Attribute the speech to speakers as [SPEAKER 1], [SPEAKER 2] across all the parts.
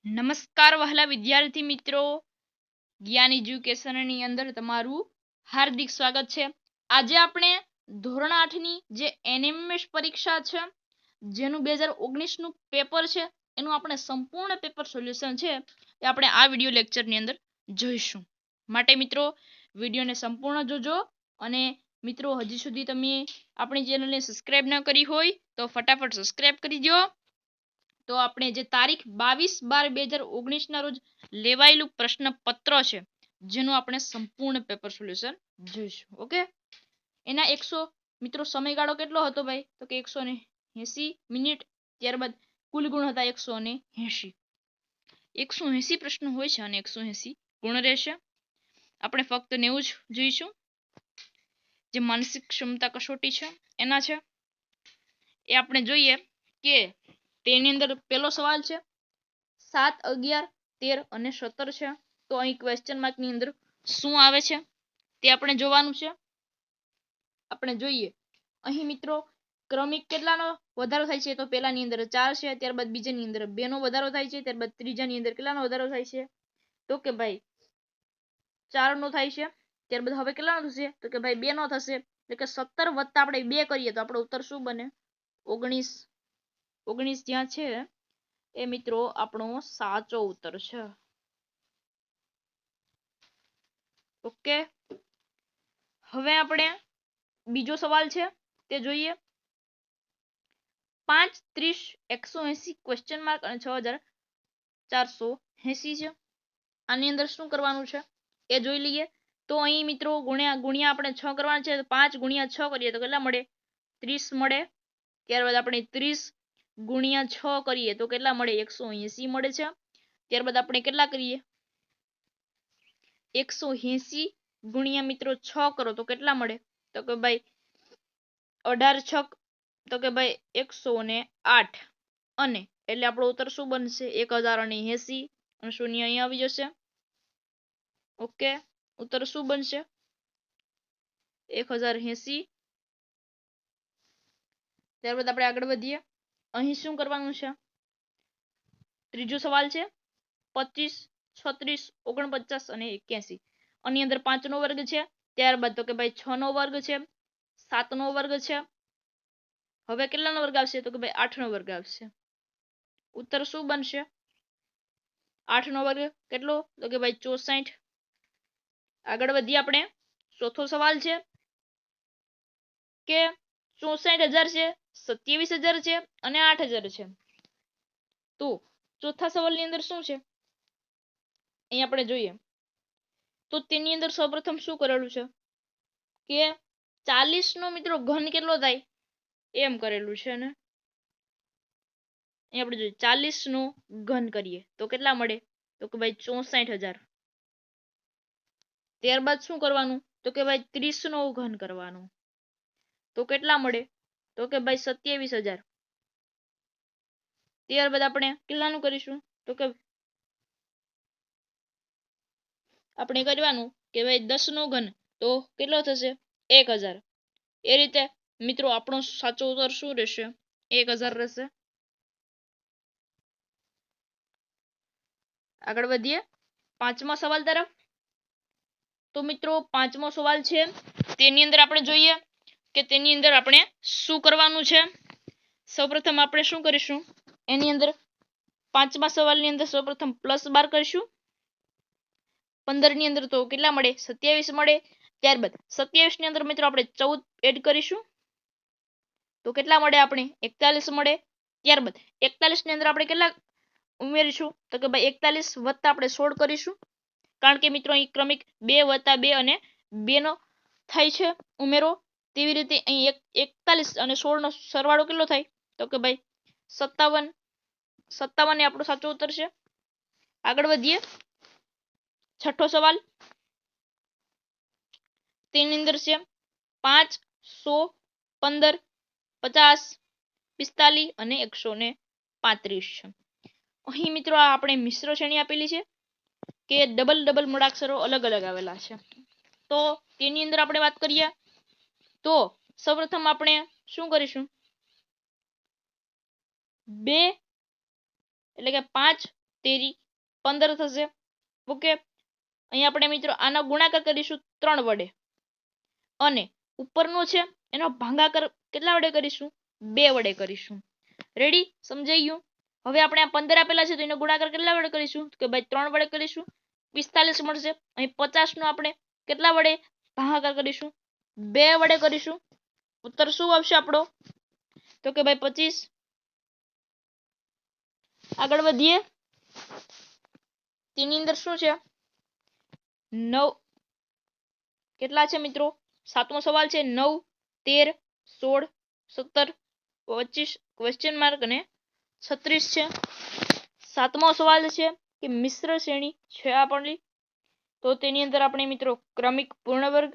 [SPEAKER 1] નમસ્કાર વહાલા વિદ્યાર્થી મિત્રો, જ્ઞાન એજ્યુકેશનની અંદર તમારું હાર્દિક સ્વાગત છે। આજે આપણે ધોરણ 8 ની જે એનએમએસ પરીક્ષા છે, જેનું 2019 નું પેપર છે, એનું આપણે સંપૂર્ણ પેપર સોલ્યુશન છે એ આપણે આ વિડિયો લેક્ચરની અંદર જોઈશું। માટે મિત્રો વિડિયોને સંપૂર્ણ જોજો અને મિત્રો હજી સુધી તમે આપણી ચેનલને સબસ્ક્રાઇબ ન કરી હોય તો ફટાફટ સબસ્ક્રાઇબ કરી દો। તો આપણે જે તારીખ 22/12/2019 ના રોજ લેવાયેલું પ્રશ્નપત્ર છે, જેનું આપણે સંપૂર્ણ પેપર સોલ્યુશન જોઈશું। ઓકે, એના 100 મિત્રો સમયગાળો કેટલો હતો ભાઈ? તો કે 180 મિનિટ। ત્યારબાદ કુલ ગુણ હતા 180। 180 પ્રશ્નો હોય છે અને 180 ગુણ રહેશે। આપણે ફક્ત 90 જ જોઈશું, જે માનસિક ક્ષમતા કસોટી છે એના છે એ આપણે જોઈએ કે તેની અંદર પહેલો સવાલ છે 7, 11, 13 અને 17 છે। તો અહીં ક્વેશ્ચન માર્ક ની અંદર શું આવે છે તે આપણે જોવાનું છે। આપણે જોઈએ અહીં મિત્રો ક્રમિક કેટલાનો વધારો થાય છે? તો પહેલાની અંદર 4 છે, ત્યારબાદ બીજાની અંદર 2 નો વધારો થાય છે, ત્યારબાદ ત્રીજાની અંદર કેટલાનો વધારો થાય છે? તો કે ભાઈ 4 નો થાય છે। ત્યારબાદ હવે કેટલાનો થશે? તો કે ભાઈ 2 નો થશે। એટલે કે 17 વત્તા આપણે 2 કરીએ તો આપણો ઉત્તર શું બને? 19। 19 જ્યાં છે એ મિત્રો આપણો સાચો ઉત્તર છે। ઓકે, હવે આપણે બીજો સવાલ છે તે જોઈએ। 5, 30, 180 ક્વેશ્ચન માર્ક અને 6480 છે। આની અંદર શું કરવાનું છે એ જોઈ લઈએ। તો અહીં મિત્રો ગુણ્યા આપણે 6 કરવાના છે। 5 ગુણ્યા 6 કરીએ તો કેટલા મળે? 30 મળે। ત્યારબાદ આપણે 30 ગુણ્યા 6 કરીએ તો કેટલા મળે? 180 મળે છે। ત્યારબાદ આપણે કેટલા કરીએ? 180 ગુણ્યા મિત્રો 6 કરો તો કેટલા મળે? તો કે ભાઈ 18 6 તો કે ભાઈ 108 અને એટલે આપણો ઉત્તર શું બનશે? 1080 અને શૂન્ય અહીંયા આવી જશે। ઓકે, ઉત્તર શું બનશે? 1080। ત્યારબાદ આપણે આગળ વધીએ। અહીં શું કરવાનું છે? ત્રીજો સવાલ છે 25, 36, 49 અને 81। આની અંદર 5 નો વર્ગ છે। ત્યારબાદ તો કે ભાઈ 6 નો વર્ગ છે, 7 નો વર્ગ છે। હવે કેટલાનો વર્ગ આવશે? તો કે ભાઈ 8 નો વર્ગ આવશે। ઉત્તર શું બનશે? 8 નો વર્ગ કેટલો? તો કે ભાઈ 64। આગળ વધીએ આપણે। ચોથો સવાલ છે કે 64000 છે, 27000 છે અને 8000 છે। તો ચોથા સવાલની અંદર શું છે અહીં આપણે જોઈએ તો તેની અંદર સૌપ્રથમ શું કરેલું છે કે 40 નો મિત્રો ઘન કેટલો થાય એમ કરેલું છે ને અહીં આપણે જોઈએ 40 નો ઘન કરીએ તો કેટલા મળે? તો કે ભાઈ 64000। ત્યારબાદ શું કરવાનું? તો કે ભાઈ 30 નો ઘન કરવાનું તો કેટલા મળે? તો કે ભાઈ 27000। ત્યારબાદ આપણે કેટલાનું કરીશું? તો કે આપણે કરવાનું કે ભાઈ 10 નો ઘન તો કેટલો થશે? 1000। એ રીતે મિત્રો આપણો સાચો ઉત્તર શું રહેશે? 1000 રહેશે। આગળ વધીએ પાંચમા સવાલ તરફ। તો મિત્રો પાંચમો સવાલ છે તેની અંદર આપણે જોઈએ કે તેની અંદર આપણે શું કરવાનું છે। સૌપ્રથમ આપણે શું કરીશું? એની અંદર પાંચમા સવાલની અંદર સૌપ્રથમ +12 કરીશું। 15 ની અંદર તો કેટલા મળે? 27 મળે। ત્યારબાદ 27 ની અંદર મિત્રો આપણે 14 એડ કરીશું તો કેટલા મળે? આપણે 41 મળે। ત્યારબાદ 41 ની અંદર આપણે કેટલા ઉમેરીશું? તો કે ભાઈ 41 વત્તા આપણે 16 કરીશું, કારણ કે મિત્રો અહીં ક્રમિક 2 + 2 અને 2 નો થાય છે ઉમેરો। તેવી રીતે અહીં 41 અને 16 નો સરવાળો કેટલો થાય? તો કે ભાઈ 57। 57 એ આપણો સાચો ઉત્તર છે। આગળ વધીએ છઠ્ઠો સવાલ। તેની અંદર છે 5, 100, 15, 50, 45 અને 135 છે। અહીં મિત્રો આપણે મિશ્ર શ્રેણી આપેલી છે કે ડબલ મૂળાક્ષરો અલગ અલગ આવેલા છે। તો તેની અંદર આપણે વાત કરીએ તો સૌપ્રથમ આપણે શું કરીશું? 2 એટલે કે 5 તેરી 15 થશે. ઓકે, અહીં આપણે મિત્રો આનો ગુણાકાર કરીશું 3 વડે અને ઉપરનો છે એનો ભાગાકાર કેટલા વડે કરીશું? 2 વડે કરીશું. રેડી? સમજાઈ ગયું? હવે આપણે આ 15 આપેલા છે તો એનો ગુણાકાર કેટલા વડે કરીશું? કે ભાઈ 3 વડે કરીશું, 45 મળશે. અહીં 50 નો આપણે કેટલા વડે ભાગાકાર કરીશું? 2 વડે કરીશું. ઉત્તર શું આવશે આપણો? તો કે ભાઈ 25. આગળ વધીએ. તેની અંદર શું છે? 9 કેટલા છે મિત્રો? 7મો સવાલ છે. 9, 13, 16, 17, 25 ક્વેશ્ચન માર્ક અને 36 છે. 7મો સવાલ છે કે મિશ્ર શ્રેણી છે આપણી, તો તેની અંદર આપણે મિત્રો ક્રમિક પૂર્ણવર્ગ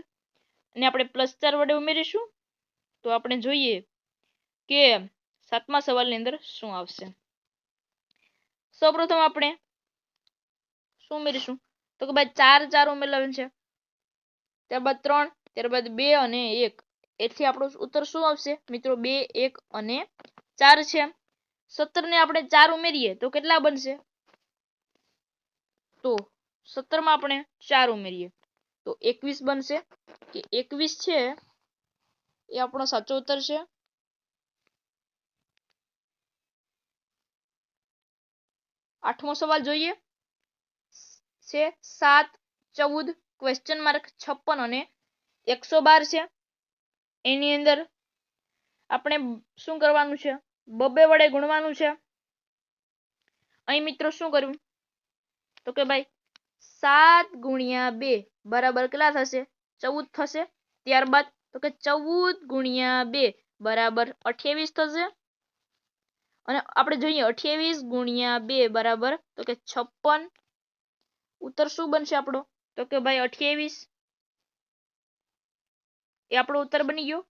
[SPEAKER 1] અને આપણે +4 વડે ઉમેરીશું. તો આપણે જોઈએ કે 7મા સવાલની અંદર શું આવશે. સૌપ્રથમ આપણે શું ઉમેરીશું? તો કે ભાઈ 4 4 ઉમેરવાનું છે, ત્યારબાદ 3, ત્યારબાદ 2 અને 1. એથી આપણો ઉત્તર શું આવશે મિત્રો? 2, 1 અને 4 છે. 17 ને આપણે 4 ઉમેરીએ તો કેટલા બનશે? તો 17 માં આપણે 4 ઉમેરીએ તો 21 બનશે. કે 21 છે એ આપણો સાચો ઉત્તર છે. 8મો સવાલ જોઈએ છે. 7, 14 ક્વેશ્ચન માર્ક 56 અને 112 છે. એની અંદર આપણે શું કરવાનું છે? 2 વડે ગુણવાનું છે. અહીં મિત્રો શું કરવું? તો કે ભાઈ 7 ગુણ્યા 2 બરાબર કેટલા થશે? 14 થશે. ત્યારબાદ તો કે 14 ગુણ્યા 2 બરાબર 28 થશે. અને આપણે જોઈએ 28 ગુણ્યા 2 બરાબર તો કે 56. ઉત્તર શું બનશે આપણો? તો કે ભાઈ 28. એ આપણો ઉત્તર બની ગયો.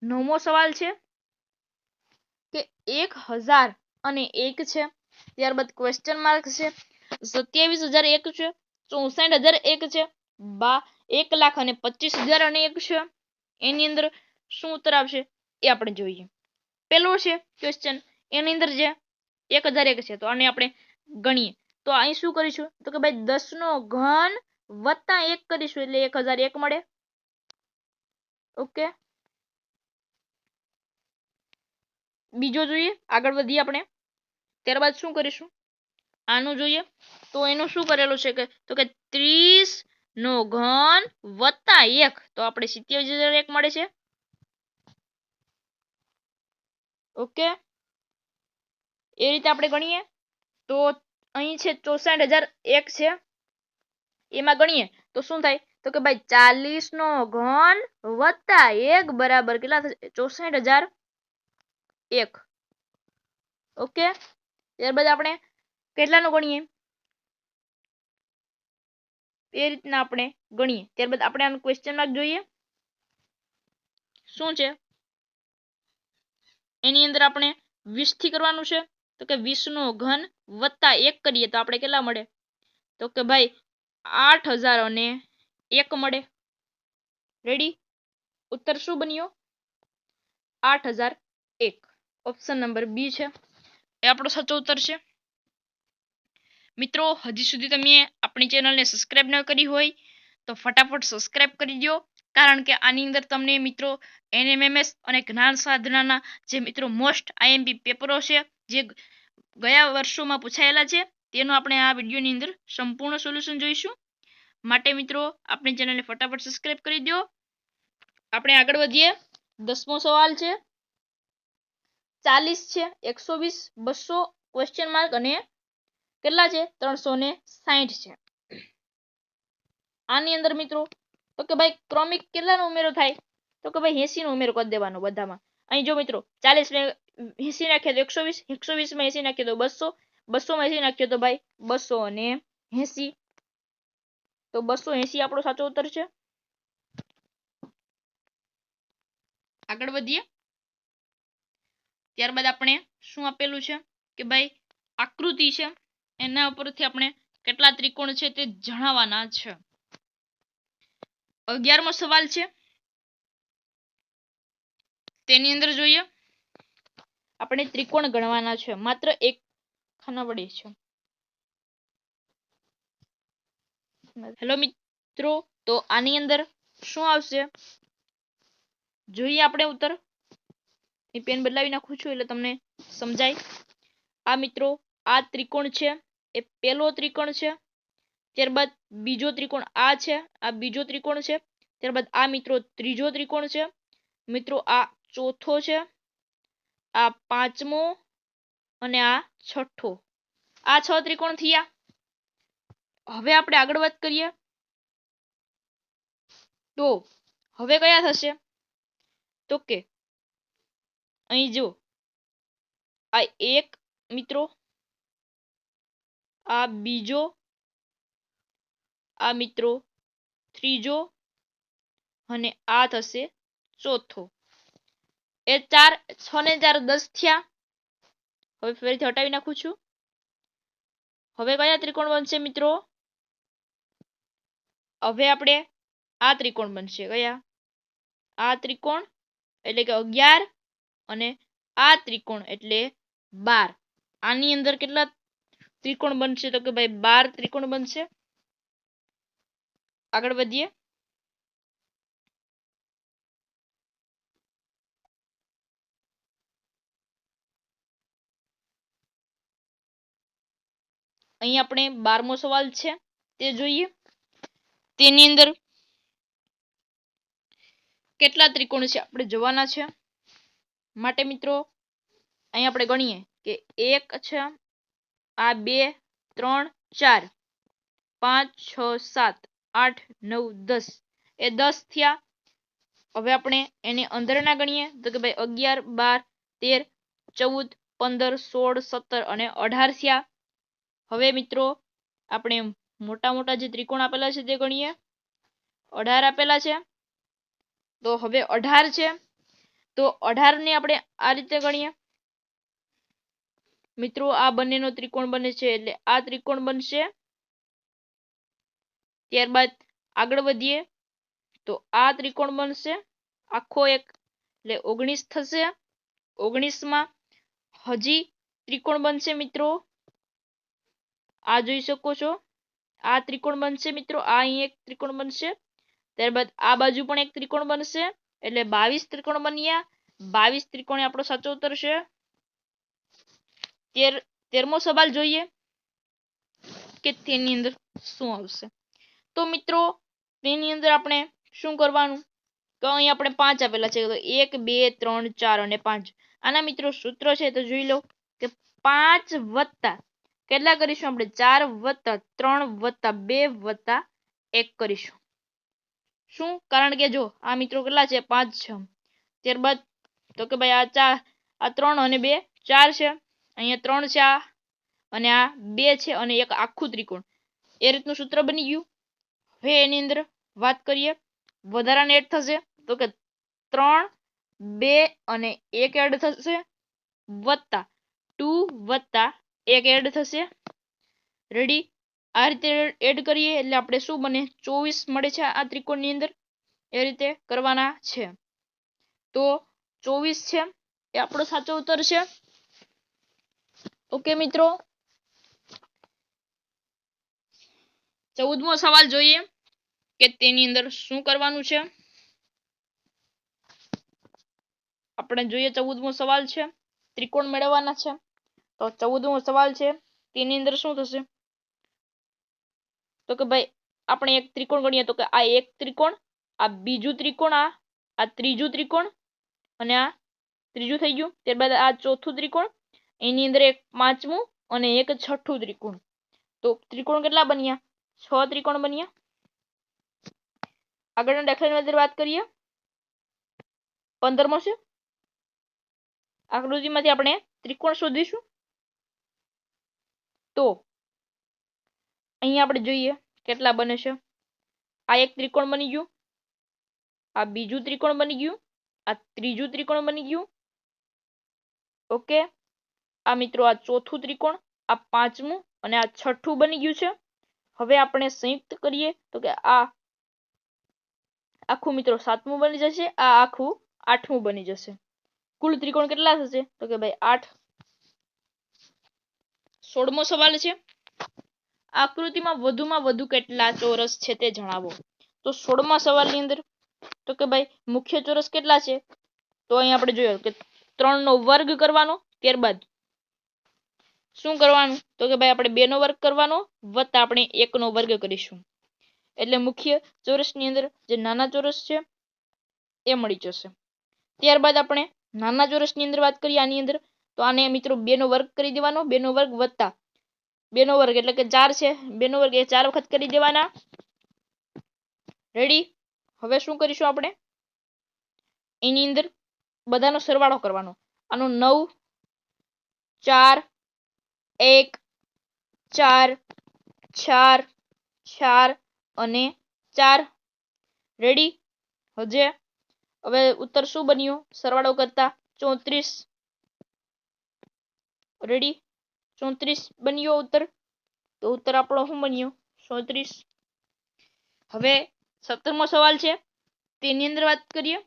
[SPEAKER 1] 9મો સવાલ છે કે 1000 અને 1 છે. ત્યારબાદ ક્વેશ્ચન માર્ક છે. 27001 છે, 64001 છે, 1,25,000 અને 1 છે. એની અંદર શું ઉત્તર આવશે એ આપણે જોઈએ. પેલો છે ક્વેશ્ચન, એની અંદર જે 1001 છે તો આને આપણે ગણીએ તો અહીં શું કરીશું? તો કે ભાઈ 10 નો ઘન વત્તા 1 કરીશું એટલે 1001 મળે. ઓકે, બીજો જોઈએ. આગળ વધીએ આપણે. ત્યારબાદ શું કરીશું? આનું જોઈએ તો એનું શું કરેલું છે કે તો કે 30 નો ઘન વત્તા 1 તો આપણે 27,001 મળે છે. ઓકે, એ રીતે આપણે ગણીએ તો અહીં છે 64,001 છે. એમાં ગણીએ તો શું થાય? તો કે ભાઈ 40 નો ઘન વત્તા 1 બરાબર કેટલા થશે? 64,001. ઓકે, ત્યારબાદ આપણે કેટલાનું ગણીએ એ રીતના આપણે ગણીએ. ત્યારબાદ આપણે આનું ક્વેશ્ચન માર્ક જોઈએ શું છે. એની અંદર આપણે 20 થી કરવાનું છે. તો કે 20 નો ઘન વત્તા 1 કરીએ તો આપણે કેટલા મળે? તો કે ભાઈ 8,001 મળે. રેડી? ઉત્તર શું બન્યો? 8,001. ઓપ્શન નંબર બી છે એ આપણો સાચો ઉત્તર છે. મિત્રો હજી સુધી તમે આપણી ચેનલને સબસ્ક્રાઇબ ન કરી હોય તો ફટાફટ સબસ્ક્રાઇબ કરી દો, કારણ કે આની અંદર તમને મિત્રો NMMS અને જ્ઞાન સાધનાના જે મિત્રો મોસ્ટ IMP પેપરો છે જે ગયા વર્ષોમાં પૂછાયેલા છે તેનો આપણે આ વિડીયોની અંદર સંપૂર્ણ સોલ્યુશન જોઈશું. માટે મિત્રો આપણી ચેનલને ફટાફટ સબસ્ક્રાઇબ કરી દો. આપણે આગળ વધીએ. 10મો સવાલ છે. 40 છે, 120, 200 ક્વેશ્ચન માર્ક અને કેટલા છે? 360 છે. આની અંદર મિત્રો તો કે ભાઈ ક્રમિક કેટલાનો ઉમેરો થાય? તો કે ભાઈ 80 નો ઉમેરો કરી દેવાનો બધામાં. અહીં જો મિત્રો 40 ને 80 નાખીએ તો 120, 120 માં 80 નાખીએ તો 200, 200 માં 80 નાખીએ તો ભાઈ 280. તો 280 આપણો સાચો ઉત્તર છે. આગળ વધીએ. ત્યારબાદ આપણે શું આપેલું છે કે ભાઈ આકૃતિ છે, એના ઉપરથી આપણે કેટલા ત્રિકોણ છે તે જણાવવાના છે. 11મો સવાલ છે. તેની અંદર જોઈએ આપણે ત્રિકોણ ગણવાના છે. માત્ર એક ખાના વડે છે। હેલો મિત્રો, તો આની અંદર શું આવશે જોઈએ આપણે ઉત્તર। એ પેન બદલાવી નાખું છું એટલે તમને સમજાય। આ મિત્રો આ ત્રિકોણ છે એ પહેલો ત્રિકોણ છે, ત્યારબાદ બીજો ત્રિકોણ આ છે, આ બીજો ત્રિકોણ છે, ત્યારબાદ આ મિત્રો ત્રીજો ત્રિકોણ છે, મિત્રો આ ચોથો છે, આ પાંચમો અને આ છઠ્ઠો। આ 6 ત્રિકોણ થયા। હવે આપણે આગળ વાત કરીએ તો હવે કયા થશે તો કે અહીં જો આ એક મિત્રો, આ બીજો, આ મિત્રો ત્રીજો અને આ થશે ચોથો। એ 4 6 ને 4 10 થયા। હવે ફરીથી હટાવી નાખું છું। હવે કયા ત્રિકોણ બનશે મિત્રો? હવે આપણે આ ત્રિકોણ બનશે। કયા? આ ત્રિકોણ એટલે કે 11 અને આ ત્રિકોણ એટલે 12। આની અંદર કેટલા ત્રિકોણ બનશે તો કે ભાઈ 12 ત્રિકોણ બનશે। આગળ વધીએ। અહીં આપણે 12મો સવાલ છે તે જોઈએ। તેની અંદર કેટલા ત્રિકોણ છે આપણે જોવાના છે। માટે મિત્રો અહીં આપણે ગણીએ કે 1 છે, આ 2 3 4 5 6 7 8 9 10 એ 10 થયા। હવે આપણે એને અંદરના ગણીએ તો કે ભાઈ 11 12 13 14 15 16 17 અને 18 થયા। હવે મિત્રો આપણે મોટા મોટા જે ત્રિકોણ આપેલા છે તે ગણીએ। 18 આપેલા છે તો હવે 18 છે તો 18 ને આપણે આ રીતે ગણીએ। મિત્રો આ બંનેનો ત્રિકોણ બને છે એટલે આ ત્રિકોણ બનશે। ત્યારબાદ આગળ વધીએ તો આ ત્રિકોણ બનશે આખો એક એટલે 19 થશે। 19 માં હજી ત્રિકોણ બનશે મિત્રો, આ જોઈ શકો છો આ ત્રિકોણ બનશે મિત્રો, આ અહીં એક ત્રિકોણ બનશે। ત્યારબાદ આ બાજુ પણ એક ત્રિકોણ બનશે એટલે 22 ત્રિકોણ બન્યા। 22 ત્રિકોણ આપણો સાચો ઉત્તર છે। 13મો સવાલ જોઈએ કે તેની અંદર શું આવશે। તો મિત્રો તેની અંદર આપણે શું કરવાનું તો અહીં આપણે 5 આપેલા છે તો 1 2 3 4 અને 5। આના મિત્રો સૂત્ર છે તો જોઈ લો કે 5 વત્તા કેટલા કરીશું આપણે 4 વત્તા 3 વત્તા 2 વત્તા 1 કરીશું। શું? કારણ કે જો આ મિત્રો કેટલા છે 5 છે। ત્યારબાદ તો કે ભાઈ આ 3 અને 2 4 છે, અહીંયા 3 છે આ અને આ 2 છે અને એક આખું ત્રિકોણ, એ રીતનું સૂત્ર બની ગયું। હવે એની અંદર વાત કરીએ વધારાને એડ થશે તો કે 3 2 અને 1 એડ થશે વત્તા 2 વત્તા 1 એડ થશે। રેડી? આ રીતે એડ કરીએ એટલે આપણે શું બને 24 મળે છે આ ત્રિકોણની અંદર। એ રીતે કરવાના છે તો 24 છે એ આપણો સાચો ઉત્તર છે। ઓકે મિત્રો, 14મો સવાલ જોઈએ કે તેની અંદર શું કરવાનું છે। આપણે જોઈએ 14મો સવાલ છે ત્રિકોણ મેળવવાના છે તો 14મો સવાલ છે તેની અંદર શું થશે તો કે ભાઈ આપણે એક ત્રિકોણ ગણીએ તો કે આ એક ત્રિકોણ, આ બીજું ત્રિકોણ, આ ત્રીજું ત્રિકોણ અને આ ત્રીજું થઈ ગયું। ત્યારબાદ આ ચોથું ત્રિકોણ, એની અંદર એક પાંચમું અને એક છઠ્ઠું ત્રિકોણ। તો ત્રિકોણ કેટલા બન્યા 6 ત્રિકોણ બન્યા। આગળના દાખલાની અંદર વાત કરીએ 15મો છે। આકૃતિમાંથી આપણે ત્રિકોણ શોધીશું તો અહીંયા આપણે જોઈએ કેટલા બને છે। આ એક ત્રિકોણ બની ગયું, આ બીજું ત્રિકોણ બની ગયું, આ ત્રીજું ત્રિકોણ બની ગયું। ઓકે, આ મિત્રો આ ચોથું ત્રિકોણ, આ પાંચમું અને આ છઠ્ઠું બની ગયું છે। હવે આપણે સંયુક્ત કરીએ તો કે આ આખું મિત્રો 7મું બની જશે, આ આખું 8મું બની જશે। કુલ ત્રિકોણ કેટલા થશે તો કે ભાઈ 8। 16મો સવાલ છે, આકૃતિમાં વધુ કેટલા ચોરસ છે તે જણાવો. તો 16મા સવાલની અંદર તો કે ભાઈ મુખ્ય ચોરસ કેટલા છે, તો અહીં આપણે જોયો કે 3 નો વર્ગ કરવાનો, ત્યારબાદ શું કરવાનું તો કે ભાઈ આપણે 2 નો વર્ગ કરવાનો વત્તા આપણે 1 નો વર્ગ કરીશું. એટલે મુખ્ય ચોરસની અંદર જે નાના ચોરસ છે એ મળી જશે. ત્યારબાદ આપણે નાના ચોરસની અંદર વાત કરીએ આની અંદર, તો આને મિત્રો 2 નો વર્ગ કરી દેવાનો, 2 નો વર્ગ વત્તા 2 નો વર્ગ એટલે કે 4 છે, 2 નો વર્ગ એ 4 વખત કરી દેવાના. રેડી. હવે શું કરીશું આપણે, એની અંદર બધાનો સરવાળો કરવાનો. આનો 9 4 1 4 4 4 અને 4. રેડી. હવે ઉત્તર શું બન્યો સરવાળો કરતા 34. રેડી. 34 બન્યો ઉત્તર. તો ઉત્તર આપણો શું બન્યો 34. હવે 17મો સવાલ છે તેની અંદર વાત કરીએ.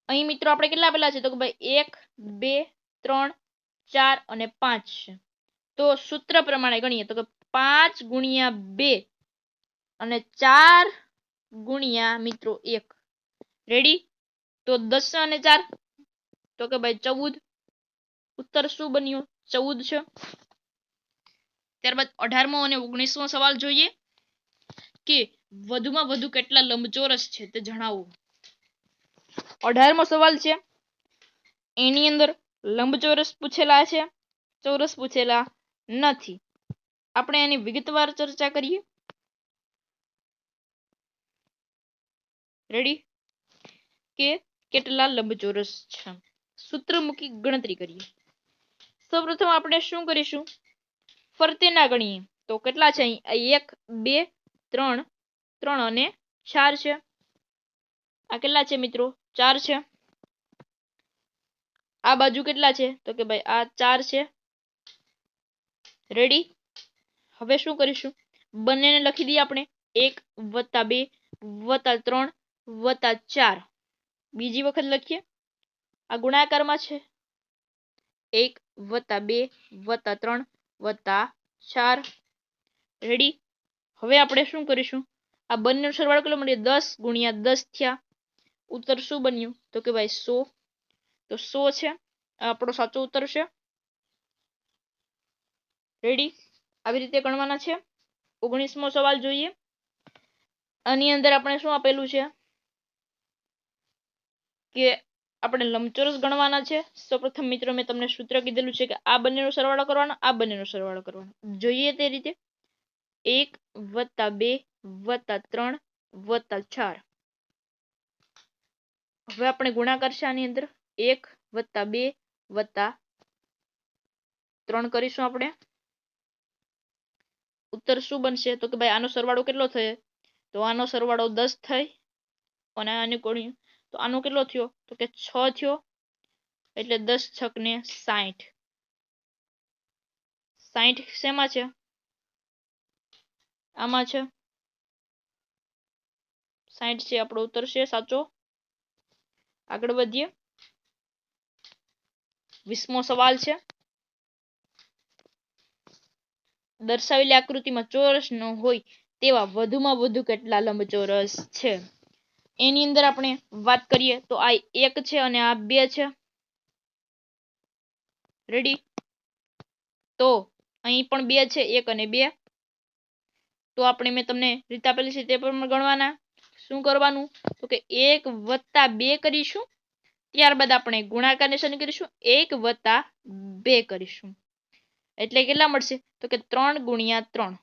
[SPEAKER 1] અહીં મિત્રો આપણે કેટલા આપેલા છે તો કે ભાઈ 1 2 3 4 અને 5 છે. તો સૂત્ર પ્રમાણે ગણીએ તો કે 5 ગુણ્યા 2 અને 4 ગુણ્યા મિત્રો 1. રેડી. તો 10 અને 4 તો કે ભાઈ 14. ઉત્તર શું બન્યો 14 છે. ત્યારબાદ 18મો અને 19મો સવાલ જોઈએ કે વધુમાં વધુ કેટલા લંબચોરસ છે તે જણાવો. 18મો સવાલ છે એની અંદર લંબચોરસ પૂછેલા છે, ચોરસ પૂછેલા નથી. આપણે એની વિગતવાર ચર્ચા કરીએ. રેડી. કે કેટલા લંબચોરસ છે, સૂત્ર મૂકી ગણતરી કરીએ. સૌપ્રથમ આપણે શું કરીશું, ફરતેના ગણીએ. તો કેટલા છે અહીં 1 2 3 3 અને 4 છે. આ કેટલા છે મિત્રો 4 છે. આ બાજુ કેટલા છે તો કે ભાઈ આ 4 છે. રેડી. હવે શું કરીશું, બંનેને લખી દઈએ આપણે 1 + 2 + 3 + 4. બીજી વખત લખીએ, આ ગુણાકારમાં છે 1 + 2 + 3 + 4. રેડી. હવે આપણે શું કરીશું, આ બંનેનો સરવાળો કેટલો મળ્યો 10 ગુણ્યા 10 થયા. ઉત્તર શું બન્યું તો કે ભાઈ 100. તો 100 છે આપણો સાચો ઉત્તર છે. રેડી. આવી રીતે ગણવાના છે. 19મો સવાલ જોઈએ. આની અંદર આપણે શું આપેલું છે કે આપણે લંબચોરસ ગણવાના છે. સૌપ્રથમ મિત્રો મેં તમને સૂત્ર કીધેલું છે કે આ બંનેનો સરવાળો કરવાનો, આ બંનેનો સરવાળો કરવાનો. જોઈએ તે રીતે 1 + 2 + 3 + 4. હવે આપણે ગુણાકાર છે આની અંદર 1 + 2 + 3 કરીશું આપણે. ઉત્તર શું બનશે તો કે ભાઈ આનો સરવાળો કેટલો થયો તો આનો સરવાળો 10 થાય અને આને ગણ્યું તો આનો કેટલો થયો તો કે 6 થયો. એટલે 10 × 6 = 60. 60 શેમાં છે આમાં છે 60 છે આપણો ઉત્તર છે સાચો. આગળ વધીએ. 20મો સવાલ છે, દર્શાવેલી આકૃતિમાં ચોરસ ન હોય તેવા વધુમાં વધુ કેટલા લંબચોરસ છે. એની અંદર આપણે વાત કરીએ તો આ 1 છે અને આ 2 છે. રેડી. તો અહીં પણ 2 છે, 1 અને 2. તો આપણે મેં તમને રીત આપેલી છે તે પ્રમાણે ગણવાના. શું કરવાનું તો કે 1 + 2 કરીશું. ત્યારબાદ આપણે ગુણાકાર નિશાની કરીશું 1 + 2 કરીશું. એટલે કેટલા મળશે તો કે 3 × 3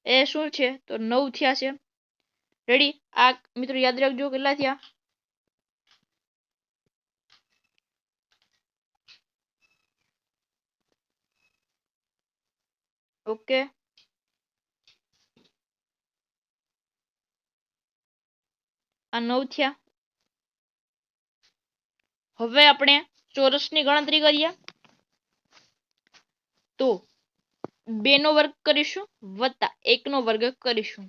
[SPEAKER 1] એ શું છે તો 9 થયા છે. રેડી. આ મિત્રો યાદ રાખજો કેટલા થયા. ઓકે. આ 9 થયા. હવે આપણે ચોરસની ગણતરી કરીએ તો 2 નો વર્ગ કરીશું વત્તા 1 નો વર્ગ કરીશું.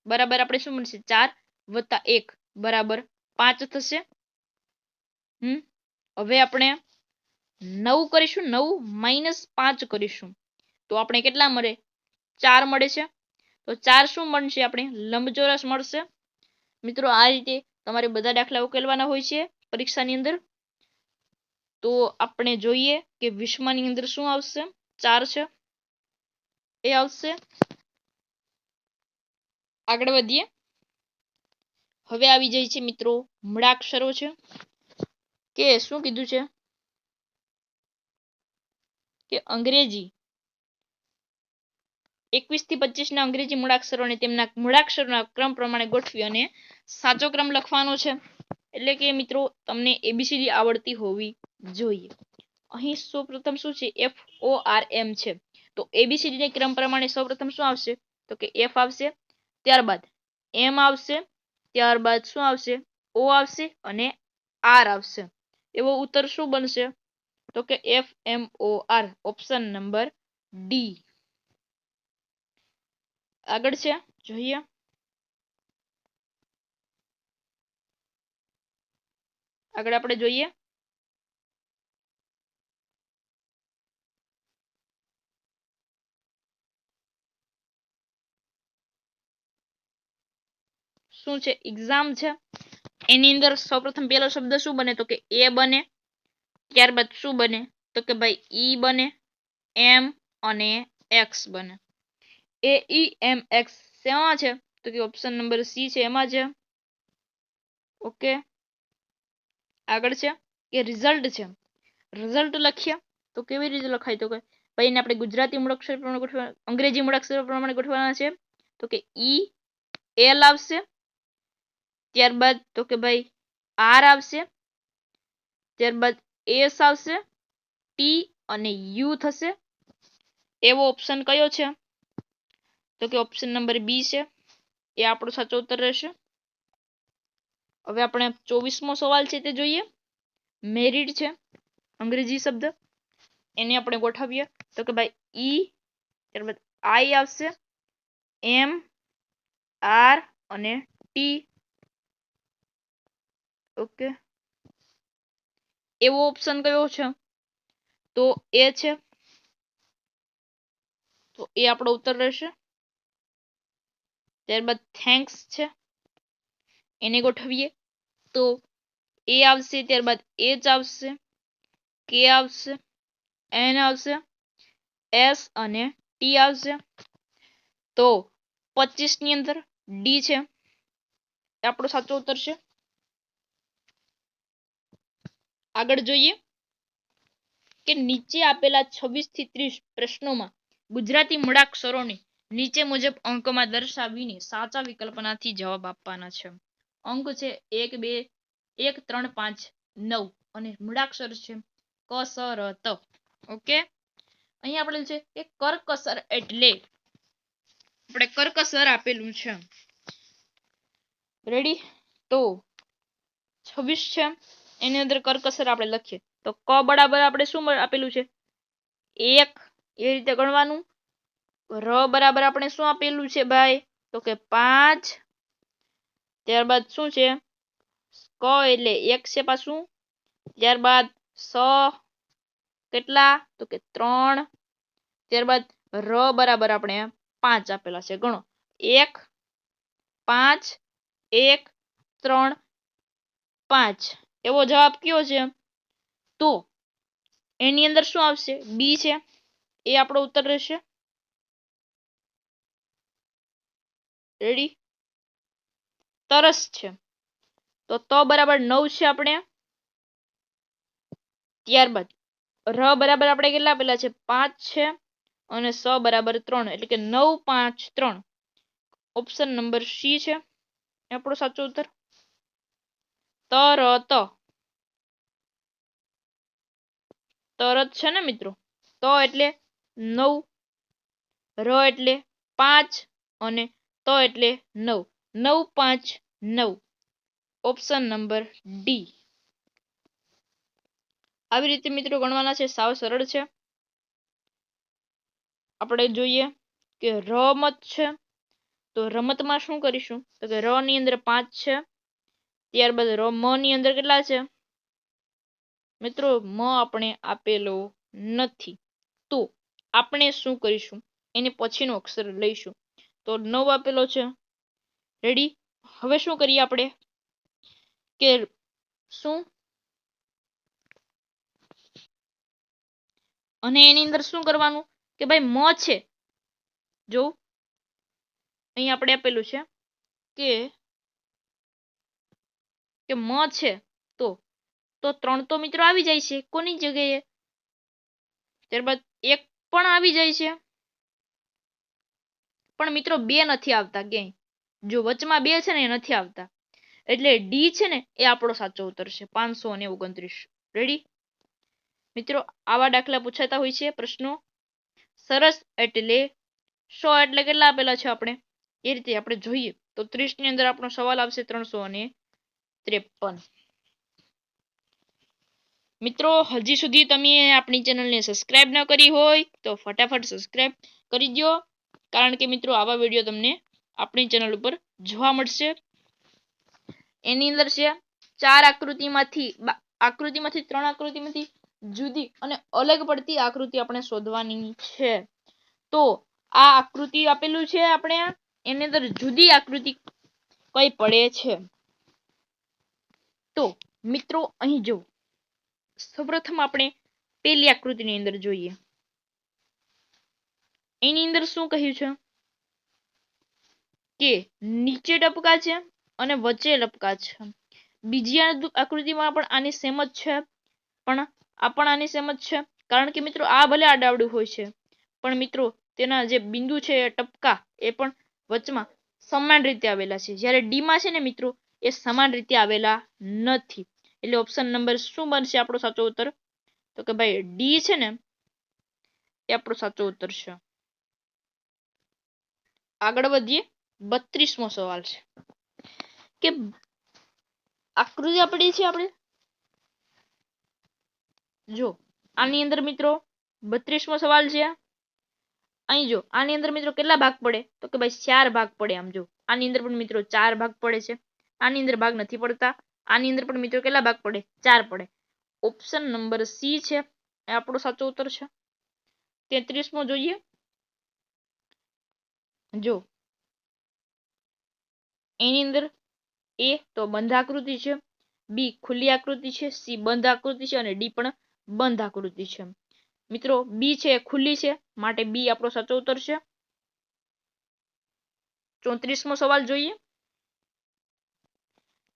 [SPEAKER 1] બરાબર આપણે શું મળશે 4 + 1 = 5 થશે. હવે આપણે 9 કરીશું, 9 - 5 કરીશું તો આપણે કેટલા મળે? 4 મળે છે. તો 4 શું બનશે? આપણે લંબચોરસ મળશે. મિત્રો આ રીતે તમારે બધા દાખલા ઉકેલવાના હોય છે પરીક્ષાની અંદર. તો આપણે જોઈએ કે 20 અંદર શું આવશે? 4 છે એ આવશે. આગળ વધીએ. હવે આવી જાય છે મિત્રો મૂળાક્ષરો છે. કે શું કીધું છે કે અંગ્રેજી 21 થી 25 ના અંગ્રેજી મૂળાક્ષરોને તેમના મૂળાક્ષરોના ક્રમ પ્રમાણે ગોઠવી અને સાચો ક્રમ લખવાનો છે. એટલે કે મિત્રો તમને એબીસીડી આવડતી હોવી જોઈએ. અહીં સૌપ્રથમ શું છે? FORM છે. તો એબીસીડી ના ક્રમ પ્રમાણે સૌપ્રથમ શું આવશે? તો કે F આવશે, ત્યારબાદ M આવશે, ત્યારબાદ શું આવશે? O આવશે અને R આવશે. એવો ઉત્તર શું બનશે? તો કે FMOR, ઓપ્શન નંબર ડી. આગળ છે જોઈએ. આગળ આપણે જોઈએ શું છે? એક્ઝામ છે. એની અંદર સૌપ્રથમ પહેલો શબ્દ શું બને? તો કે એ બને. ત્યારબાદ શું બને? તો કે ભાઈ ઈ બને, એમ અને એક્સ બને. AEMX શેમાં છે? તો કે ઓપ્શન નંબર સી છે, એમાં છે. ઓકે. આગળ છે કે રિઝલ્ટ છે. રિઝલ્ટ લખીએ તો કેવી રીતે લખાય? તો કે ભાઈ એને આપણે ગુજરાતી મૂળાક્ષર પ્રમાણે ગોઠવા, અંગ્રેજી મૂળાક્ષર પ્રમાણે ગોઠવવાના છે. તો કે ઈ એલ આવશે, ત્યારબાદ તો કે ભાઈ આર આવશે, ત્યારબાદ એસ આવશે, ટી અને યુ થશે. એવો ઓપ્શન કયો છે? તો કે ઓપ્શન નંબર બી છે, એ આપણો સાચો ઉત્તર રહેશે. હવે આપણે 24મો સવાલ છે તે જોઈએ. મેરિડ છે અંગ્રેજી શબ્દ, એને આપણે ગોઠવીએ તો કે ભાઈ ઈ, ત્યારબાદ આઈ આવશે, એમ, આર અને ટી. ઓકે. એવો ઓપ્શન કયો છે? તો એ છે. તો એ આપણો ઉત્તર રહેશે. ત્યારબાદ થેન્ક્સ છે, એને ગોઠવીએ તો એ આવશે, ત્યારબાદ એચ આવશે, કે આવશે, એન આવશે, એસ અને ટી આવશે. તો 25 ની અંદર ડી છે, એ આપણો સાચો ઉત્તર છે. આગળ જોઈએ કે નીચે આપેલા 26 થી 30 પ્રશ્નોમાં ગુજરાતી મૂળાક્ષરોને નીચે મુજબ અંકમાં દર્શાવીને સાચા વિકલ્પનાથી જવાબ આપવાના છે. અંક છે 1 2 1 3 5 9 અને મૂળાક્ષર છે કસરત. ઓકે. અહીં આપણે છે કે કરકસર એટલે આપણે કરકસર આપેલું છે. રેડી? તો 26 છે, એની અંદર કરકસર આપણે લખીએ તો ક બરાબર આપણે શું આપેલું છે? 1, એ રીતે ગણવાનું. ર બરાબર આપણે શું આપેલું છે ભાઈ? તો કે 5. ત્યારબાદ શું છે? ક એટલે 1 છે પાછું. ત્યારબાદ સ કેટલા? તો કે 3. ત્યારબાદ ર બરાબર આપણે 5 આપેલા છે. ગણો 1 5 1 3 5. એવો જવાબ કયો છે? તો એની અંદર શું આવશે? બી છે, એ આપણો ઉત્તર રહેશે. રેડી? તરસ છે તો બરાબર 9 છે આપણે. ત્યારબાદ ર બરાબર આપણે કેટલા આપેલા છે? 5 છે અને સ બરાબર 3, એટલે કે 9 5 3. ઓપ્શન નંબર સી છે, એ આપણો સાચો ઉત્તર. તરત, તરત છે ને મિત્રો. તો એટલે 9, ર એટલે 5 અને ત એટલે 9. 9 5 9, ઓપ્શન નંબર ડી. આવી રીતે મિત્રો ગણવાના છે, સાવ સરળ છે. આપણે જોઈએ કે રમત છે તો રમતમાં શું કરીશું? તો કે ર ની અંદર 5 છે, ત્યારબાદ મ ની અંદર કેટલા છે? મિત્રો મ આપણે આપેલો નથી, તો આપણે શું કરીશું, એને પછીનો અક્ષર લઈશું. તો 9 આપેલો છે. રેડી. હવે શું કરીએ આપણે કે શું, અને એની અંદર શું કરવાનું કે ભાઈ મ છે, જો અહીં આપણે આપેલું છે કે મ છે, તો 3 તો મિત્રો આવી જાય છે કોની જગ્યાએ, ત્યારબાદ 1 પણ આવી જાય છે, પણ મિત્રો 2 નથી આવતા ક્યાંય. જો વચમાં 2 છે ને એ નથી આવતા, એટલે ડી છે ને એ આપણો સાચો ઉત્તર છે, 529. રેડી મિત્રો, આવા દાખલા પૂછાતા હોય છે પ્રશ્નો. સરસ. એટલે 100 એટલે કેટલા આપેલા છે આપણે, એ રીતે આપણે જોઈએ તો 30 ની અંદર આપણો સવાલ આવશે 353. મિત્રો હજી સુધી તમે આપણી ચેનલને સબસ્ક્રાઇબ ન કરી હોય તો ફટાફટ સબસ્ક્રાઇબ કરી દો, કારણ કે મિત્રો આવા વિડીયો તમને આપણી ચેનલ ઉપર જોવા મળશે. એની અંદર છે 4 આકૃતિમાંથી 3 આકૃતિમાંથી જુદી અને અલગ પડતી આકૃતિ આપણે શોધવાની છે. તો આ આકૃતિ આપેલું છે આપણે, એની અંદર જુદી આકૃતિ કઈ પડે છે. તો મિત્રો અહીં જો સૌપ્રથમ આપણે પેલી આકૃતિની અંદર જોઈએ. એની અંદર શું કહ્યું છે કે નીચે ટપકા છે અને વચ્ચે ટપકા છે. બીજી આકૃતિમાં પણ આની સેમ જ છે, પણ આની સેમ જ છે, કારણ કે મિત્રો આ ભલે આડાવડું હોય છે, પણ મિત્રો તેના જે બિંદુ છે ટપકા એ પણ વચમાં સમાન રીતે આવેલા છે. જ્યારે ડી માં છે ને મિત્રો એ સમાન રીતે આવેલા નથી. એટલે ઓપ્શન નંબર શું બનશે આપણો સાચો ઉત્તર, તો કે ભાઈ ડી છે ને એ આપણો સાચો ઉત્તર છે. આગળ વધીએ. 32મો સવાલ છે કે આકૃતિ આપણી છે, આપણે જો આની અંદર મિત્રો 32મો સવાલ છે. અહીં જો આની અંદર મિત્રો કેટલા ભાગ પડે, તો કે ભાઈ 4 ભાગ પડે. આમ જો આની અંદર પણ મિત્રો 4 ભાગ પડે છે, આની અંદર ભાગ નથી પડતા. આની અંદર પણ મિત્રો કેટલા ભાગ પડે, 4 પડે. ઓપ્શન નંબર સી છે એ આપણો સાચો ઉત્તર છે. 33મો જોઈએ. જો એની અંદર એ તો બંધ આકૃતિ છે, બી ખુલ્લી આકૃતિ છે, સી બંધ આકૃતિ છે અને ડી પણ બંધ આકૃતિ છે. મિત્રો બી છે ખુલ્લી છે, માટે બી આપણો સાચો ઉત્તર છે. 34મો સવાલ જોઈએ.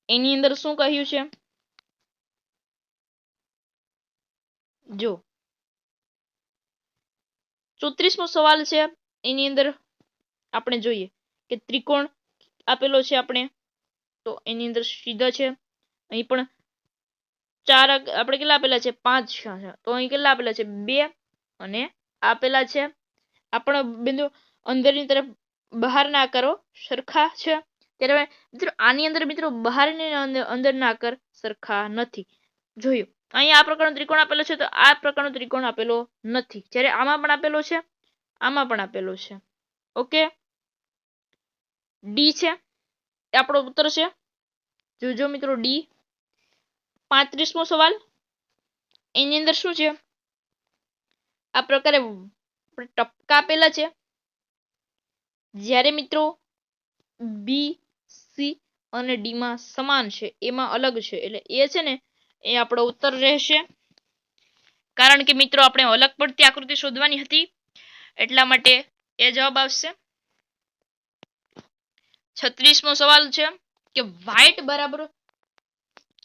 [SPEAKER 1] એની અંદર શું કહ્યું છે, જો 34મો સવાલ છે એની અંદર આપણે જોઈએ કે ત્રિકોણ આપેલો છે આપણે, તો એની અંદર સીધા છે. અહીં પણ 4 આપણે કેટલા આપેલા છે, 5, તો અહીં કેટલા આપેલા છે, 2 અને આપેલા છે આપણા બિંદુ અંદરની તરફ બહારના આકારો સરખા છે. ત્યારે મિત્રો આની અંદર મિત્રો બહારની અંદરના આકાર સરખા નથી. જોયું અહીં આ પ્રકારનો ત્રિકોણ આપેલો છે, તો આ પ્રકારનો ત્રિકોણ આપેલો નથી. જ્યારે આમાં પણ આપેલો છે, આમાં પણ આપેલો છે. ઓકે, ડી છે એ આપણો ઉત્તર છે. જોજો મિત્રો ડી. 35મો સવાલ. એની અંદર શું છે, આ પ્રકારે ટપકા આપેલા છે. જ્યારે મિત્રો બી, સી અને ડી માં સમાન છે, એમાં અલગ છે, એટલે એ છે ને એ આપણો ઉત્તર રહેશે. કારણ કે મિત્રો આપણે અલગ પડતી આકૃતિ શોધવાની હતી, એટલા માટે એ જવાબ આવશે. 36મો સવાલ છે કે વ્હાઈટ બરાબર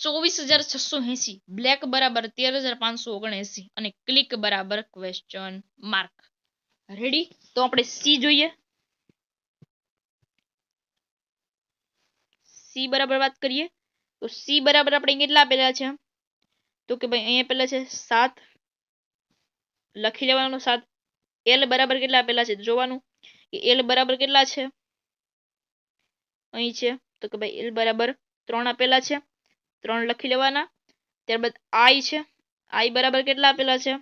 [SPEAKER 1] 24,680, બ્લેક બરાબર 13,579 અને ક્લિક બરાબર ક્વેશ્ચન માર્ક. રેડી. તો આપણે સી જોઈએ. સી બરાબર વાત કરીએ તો સી બરાબર આપણે કેટલા આપેલા છે, તો કે ભાઈ અહીંયા આપેલા છે 7, લખી લેવાનું 7. એલ બરાબર કેટલા આપેલા છે જોવાનું કે એલ બરાબર કેટલા છે, અહીં છે તો કે ભાઈ એલ બરાબર 3 આપેલા છે, 3 લખી લેવાના. ત્યારબાદ આઈ છે, આઈ બરાબર કેટલા આપેલા છે,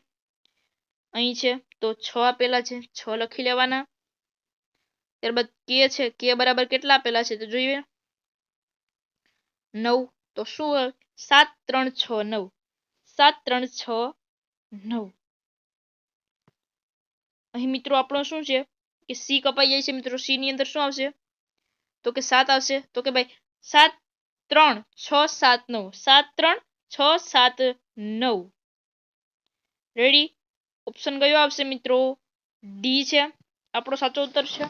[SPEAKER 1] અહીં છે તો 6 આપેલા છે, 6 લખી લેવાના. ત્યારબાદ કે છે, કે બરાબર કેટલા આપેલા છે તો જોઈએ 9, તો શું 7, 3, 6, 9, 7 3 6 9 અહીં મિત્રો આપણો શું છે કે સી કપાઈ જાય છે મિત્રો સી ની અંદર શું આવશે તો કે 7 આવશે તો કે ભાઈ 7 3 6 7 9 7 3 6 7 9 રેડી ઓપ્શન કયો આવશે મિત્રો ડી છે આપણો સાચો ઉત્તર છે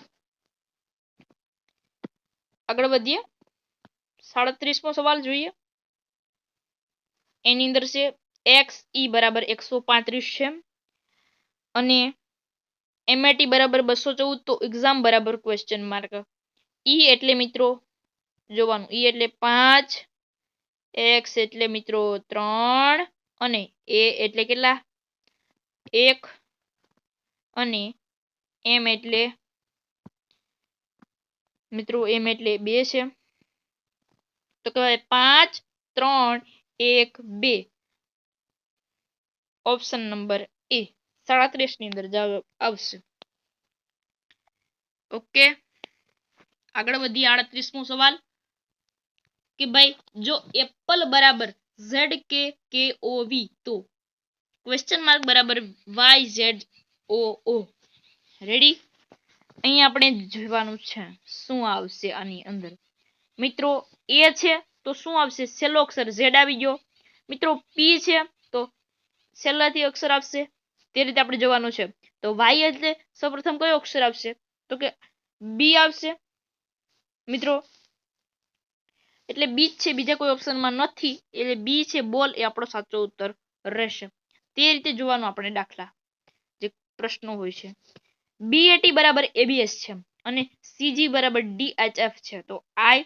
[SPEAKER 1] આગળ વધીએ 37મો સવાલ જોઈએ એની અંદર છે એક્સ ઈ બરાબર 135 છે અને એમએટી બરાબર 214 તો એક્ઝામ બરાબર ક્વેશ્ચન માર્ક ઈ એટલે મિત્રો જોવાનું ઈ એટલે 5 એક્સ એટલે મિત્રો 3 અને એ એટલે કેટલા 1 અને એમ એટલે મિત્રો એમ એટલે 2 છે તો કહેવાય 5 3 1 2 ઓપ્શન નંબર એ 37 ની અંદર જવાબ આવશે ઓકે આગળ વધી 38મો સવાલ કે ભાઈ જો એપલ બરાબર ઝેડ કે કે ઓ વી તો ક્વેશ્ચન માર્ક બરાબર વાય ઝેડ ઓ ઓ રેડી અહીં આપણે જોવાનું છે શું આવશે આની અંદર મિત્રો એ છે તો શું આવશે છેલ્લો અક્ષર ઝેડ આવી ગયો મિત્રો પી છે તો છેલ્લાથી અક્ષર આવશે તે રીતે આપણે જોવાનું છે તો વાય એટલે સૌપ્રથમ કયો અક્ષર આવશે તો કે બી આવશે મિત્રો એટલે બી છે બીજા કોઈ ઓપ્શનમાં નથી એટલે બી છે બોલ એ આપણો સાચો ઉત્તર રહેશે તે રીતે જોવાનું આપણે દાખલા જે પ્રશ્નો હોય છે બીએટી બરાબર એબીએસ છે અને સીજી બરાબર ડીએચએફ છે તો આઈ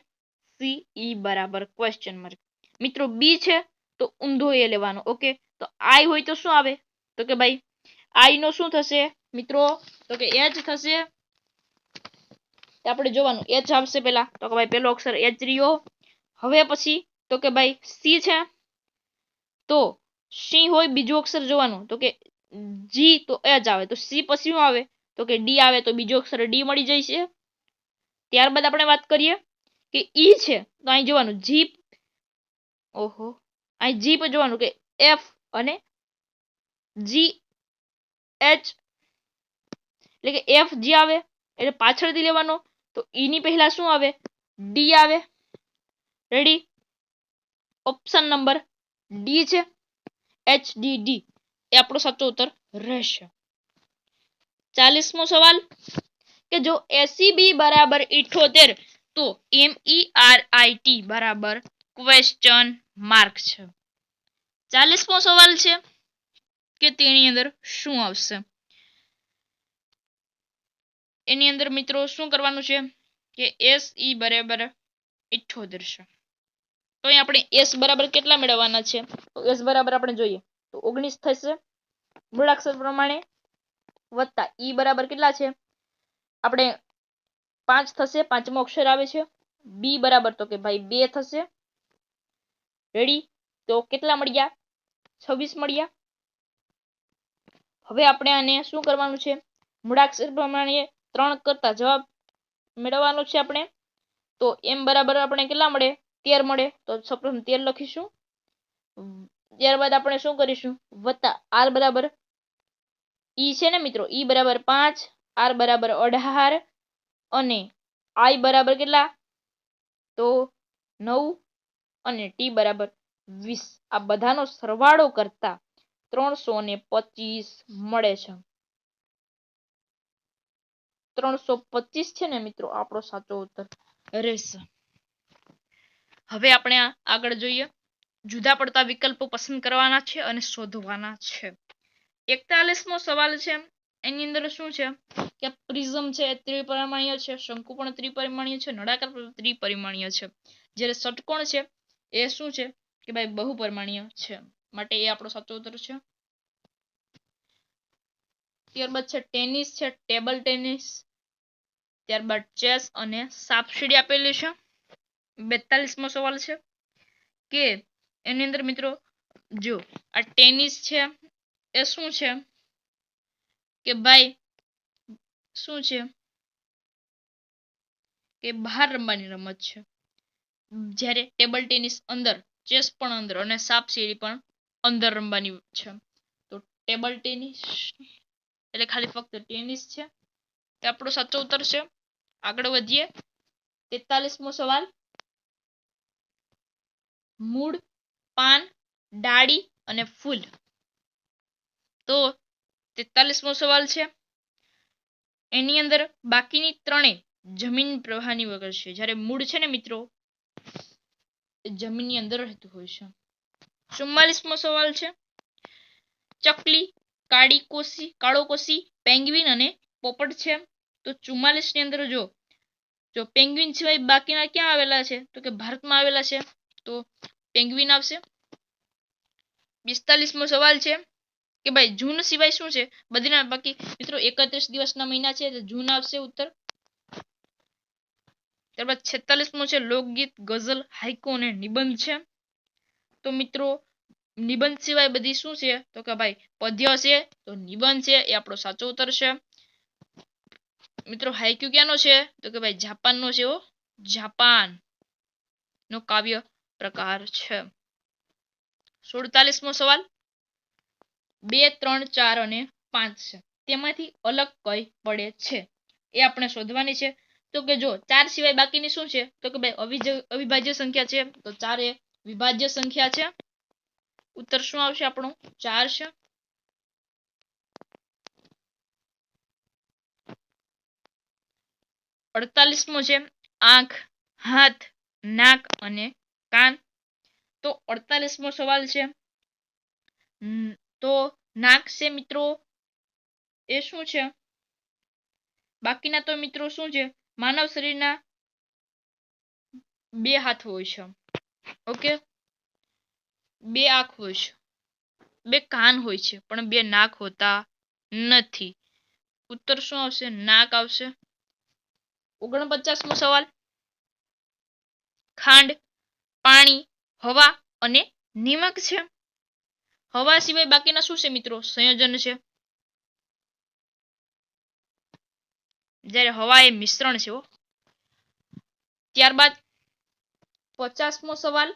[SPEAKER 1] સી ઈ બરાબર ક્વેશ્ચન માર્ક મિત્રો બી છે તો ઊંધો એ લેવાનો ઓકે તો આઈ હોય તો શું આવે તો કે ભાઈ આઈ નો શું થશે મિત્રો તો કે એચ થશે આપણે જોવાનું એચ આવશે પેલા તો કે ભાઈ પેલો અક્ષર એચ રહ્યો હવે પછી તો કે ભાઈ સી છે તો સી હોય બીજો અક્ષર જોવાનું તો કે જી તો એચ આવે તો સી પછી શું આવે તો કે ડી આવે તો બીજો અક્ષર ડી મળી જાય છે ત્યારબાદ આપણે વાત કરીએ કે ઈ છે તો અહીં જોવાનું જી ઓહો અહીં જી પર જોવાનું કે એફ અને જી એચ એટલે કે એફ જી આવે એટલે પાછળથી લેવાનો તો ઈ ની પહેલા શું આવે ડી આવે રેડી ઓપ્શન નંબર ડી છે એચ ડી ડી એ આપણો સાચો ઉત્તર રહેશે 40મો સવાલ કે જો એસીબી બરાબર 78 તો MERIT બરાબર ક્વેશ્ચન માર્ક છે 40મો સવાલ છે કે તેની અંદર શું આવશે એની અંદર મિત્રો શું કરવાનું છે કે એસ ઈ બરાબર 78 છે તો અહીં આપણે એસ બરાબર કેટલા મેળવવાના છે તો એસ બરાબર આપણે જોઈએ તો 19 થશે મૂળાક્ષર પ્રમાણે વત્તા ઈ બરાબર કેટલા છે આપણે 5 થશે પાંચમો અક્ષર આવે છે બી બરાબર તો કે ભાઈ 2 થશે રેડી તો કેટલા મળ્યા 26 મળ્યા હવે આપણે આને શું કરવાનું છે મૂળાક્ષર પ્રમાણે 3 કરતા જવાબ મેળવવાનો છે આપણે તો એમ બરાબર આપણે કેટલા મળે 13 મળે તો સૌપ્રથમ 13 લખીશું ત્યારબાદ આપણે શું કરીશું વત્તા આર બરાબર ઈ છે ને મિત્રો ઈ બરાબર 5 આર બરાબર 18 અને આઈ બરાબર કેટલા તો 9 અને ટી બરાબર 20 આ બધાનો સરવાળો કરતા 325 મળે છે 325 છે ને મિત્રો આપણો સાચો ઉત્તર રહેશે હવે આપણે આગળ જોઈએ જુદા પડતા વિકલ્પો પસંદ કરવાના છે અને શોધવાના છે 41મો સવાલ છે એની અંદર શું છે કે પ્રિઝમ છે ત્રિપરિમાણીય છે શંકુ પણ ત્રિપરિમાણીય છે નળાકાર પણ ત્રિપરિમાણીય છે જ્યારે ષટકોણ છે એ શું છે કે ભાઈ બહુપરિમાણીય છે માટે એ આપણો સાચો ઉત્તર છે ત્યારબાદ છે ટેનિસ છે ટેબલ ટેનિસ ત્યારબાદ ચેસ અને સાપસીડી આપેલી છે 42મો સવાલ છે કે એની અંદર મિત્રો જો આ ટેનિસ છે એ શું છે કે ભાઈ શું છે કે બહાર રમવાની રમત છે જ્યારે ટેબલ ટેનિસ અંદર ચેસ પણ અંદર અને સાપસીડી પણ અંદર રમવાની છે. તો ટેબલ ટેનિસ એટલે ખાલી ફક્ત ટેનિસ છે તે આપણો સાચો ઉત્તર છે. આગળ વધીએ. 43મો સવાલ. મૂળ, પાન, ડાળી અને ફૂલ. તો 43મો સવાલ છે. એની અંદર બાકીની ત્રણેય જમીન પ્રવાહની વગર છે. જ્યારે મૂળ છે ને મિત્રો એ જમીનની અંદર રહેતું હોય છે. 44મો સવાલ છે. ચકલી, કાળો કોશી, પેંગ્વિન અને પોપટ છે. તો 44 ની અંદર જો પેંગ્વિન સિવાય બાકીના ક્યાં આવેલા છે? તો કે ભારતમાં આવેલા છે. તો પેંગ્વિન આવશે. 45મો સવાલ છે કે ભાઈ જૂન સિવાય શું છે? બધીના બાકી મિત્રો 31 દિવસના મહિના છે એટલે જૂન આવશે ઉત્તર. ત્યારબાદ 46મો છે લોકગીત, ગઝલ, હાઈકુ અને નિબંધ છે. તો મિત્રો નિબંધ સિવાય બધી શું છે? તો કે ભાઈ પદ્ય છે. તો નિબંધ છે એ આપણો સાચો ઉત્તર છે. મિત્રો હાઈકુ ક્યાંનો છે? તો કે ભાઈ જાપાનનો છે. જાપાન નો કાવ્ય પ્રકાર છે. 47મો સવાલ. 2, 3, 4 અને 5 છે. તેમાંથી અલગ કઈ પડે છે? એ આપણે શોધવાની છે. તો કે જો 4 સિવાય બાકીની શું છે? તો કે ભાઈ અવિભાજ્ય સંખ્યા છે. તો 4 એ વિભાજ્ય સંખ્યા છે. ઉત્તર શું આવશે આપણો? 4 છે. 48મો છે આંખ, હાથ, નાક અને કાન. તો 48મો સવાલ છે. તો નાક છે મિત્રો એ શું છે? બાકીના તો મિત્રો શું છે? માનવ શરીરના 2 હાથ હોય છે. ઓકે, 2 આંખ હોય છે, 2 કાન હોય છે, પણ 2 નાક હોતા નથી. ઉત્તર શું આવશે? નાક આવશે. 49મો સવાલ. ખાંડ, પાણી, હવા અને નિમક છે. હવા સિવાય બાકીના શું છે મિત્રો? સંયોજન છે. જ્યારે હવા એ મિશ્રણ છે. ત્યારબાદ 50મો સવાલ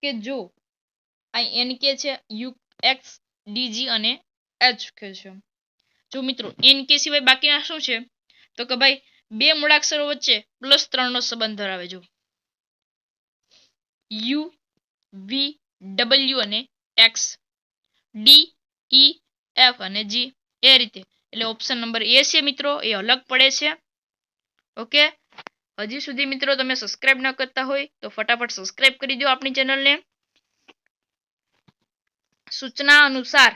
[SPEAKER 1] કે જો આ NK છે, UX, DG અને HK છે. જો મિત્રો NK સિવાય બાકીના શું છે? તો કે ભાઈ 2 મૂળાક્ષરો વચ્ચે +3 નો સંબંધ ધરાવે. જો U, V, W અને X, D, E, F અને G એ રીતે. એટલે ઓપ્શન નંબર A છે મિત્રો એ અલગ પડે છે. ઓકે, હજી સુધી મિત્રો તમે સબસ્ક્રાઇબ ન કરતા હોય તો ફટાફટ સબસ્ક્રાઇબ કરી દો આપણી ચેનલને. સૂચના અનુસાર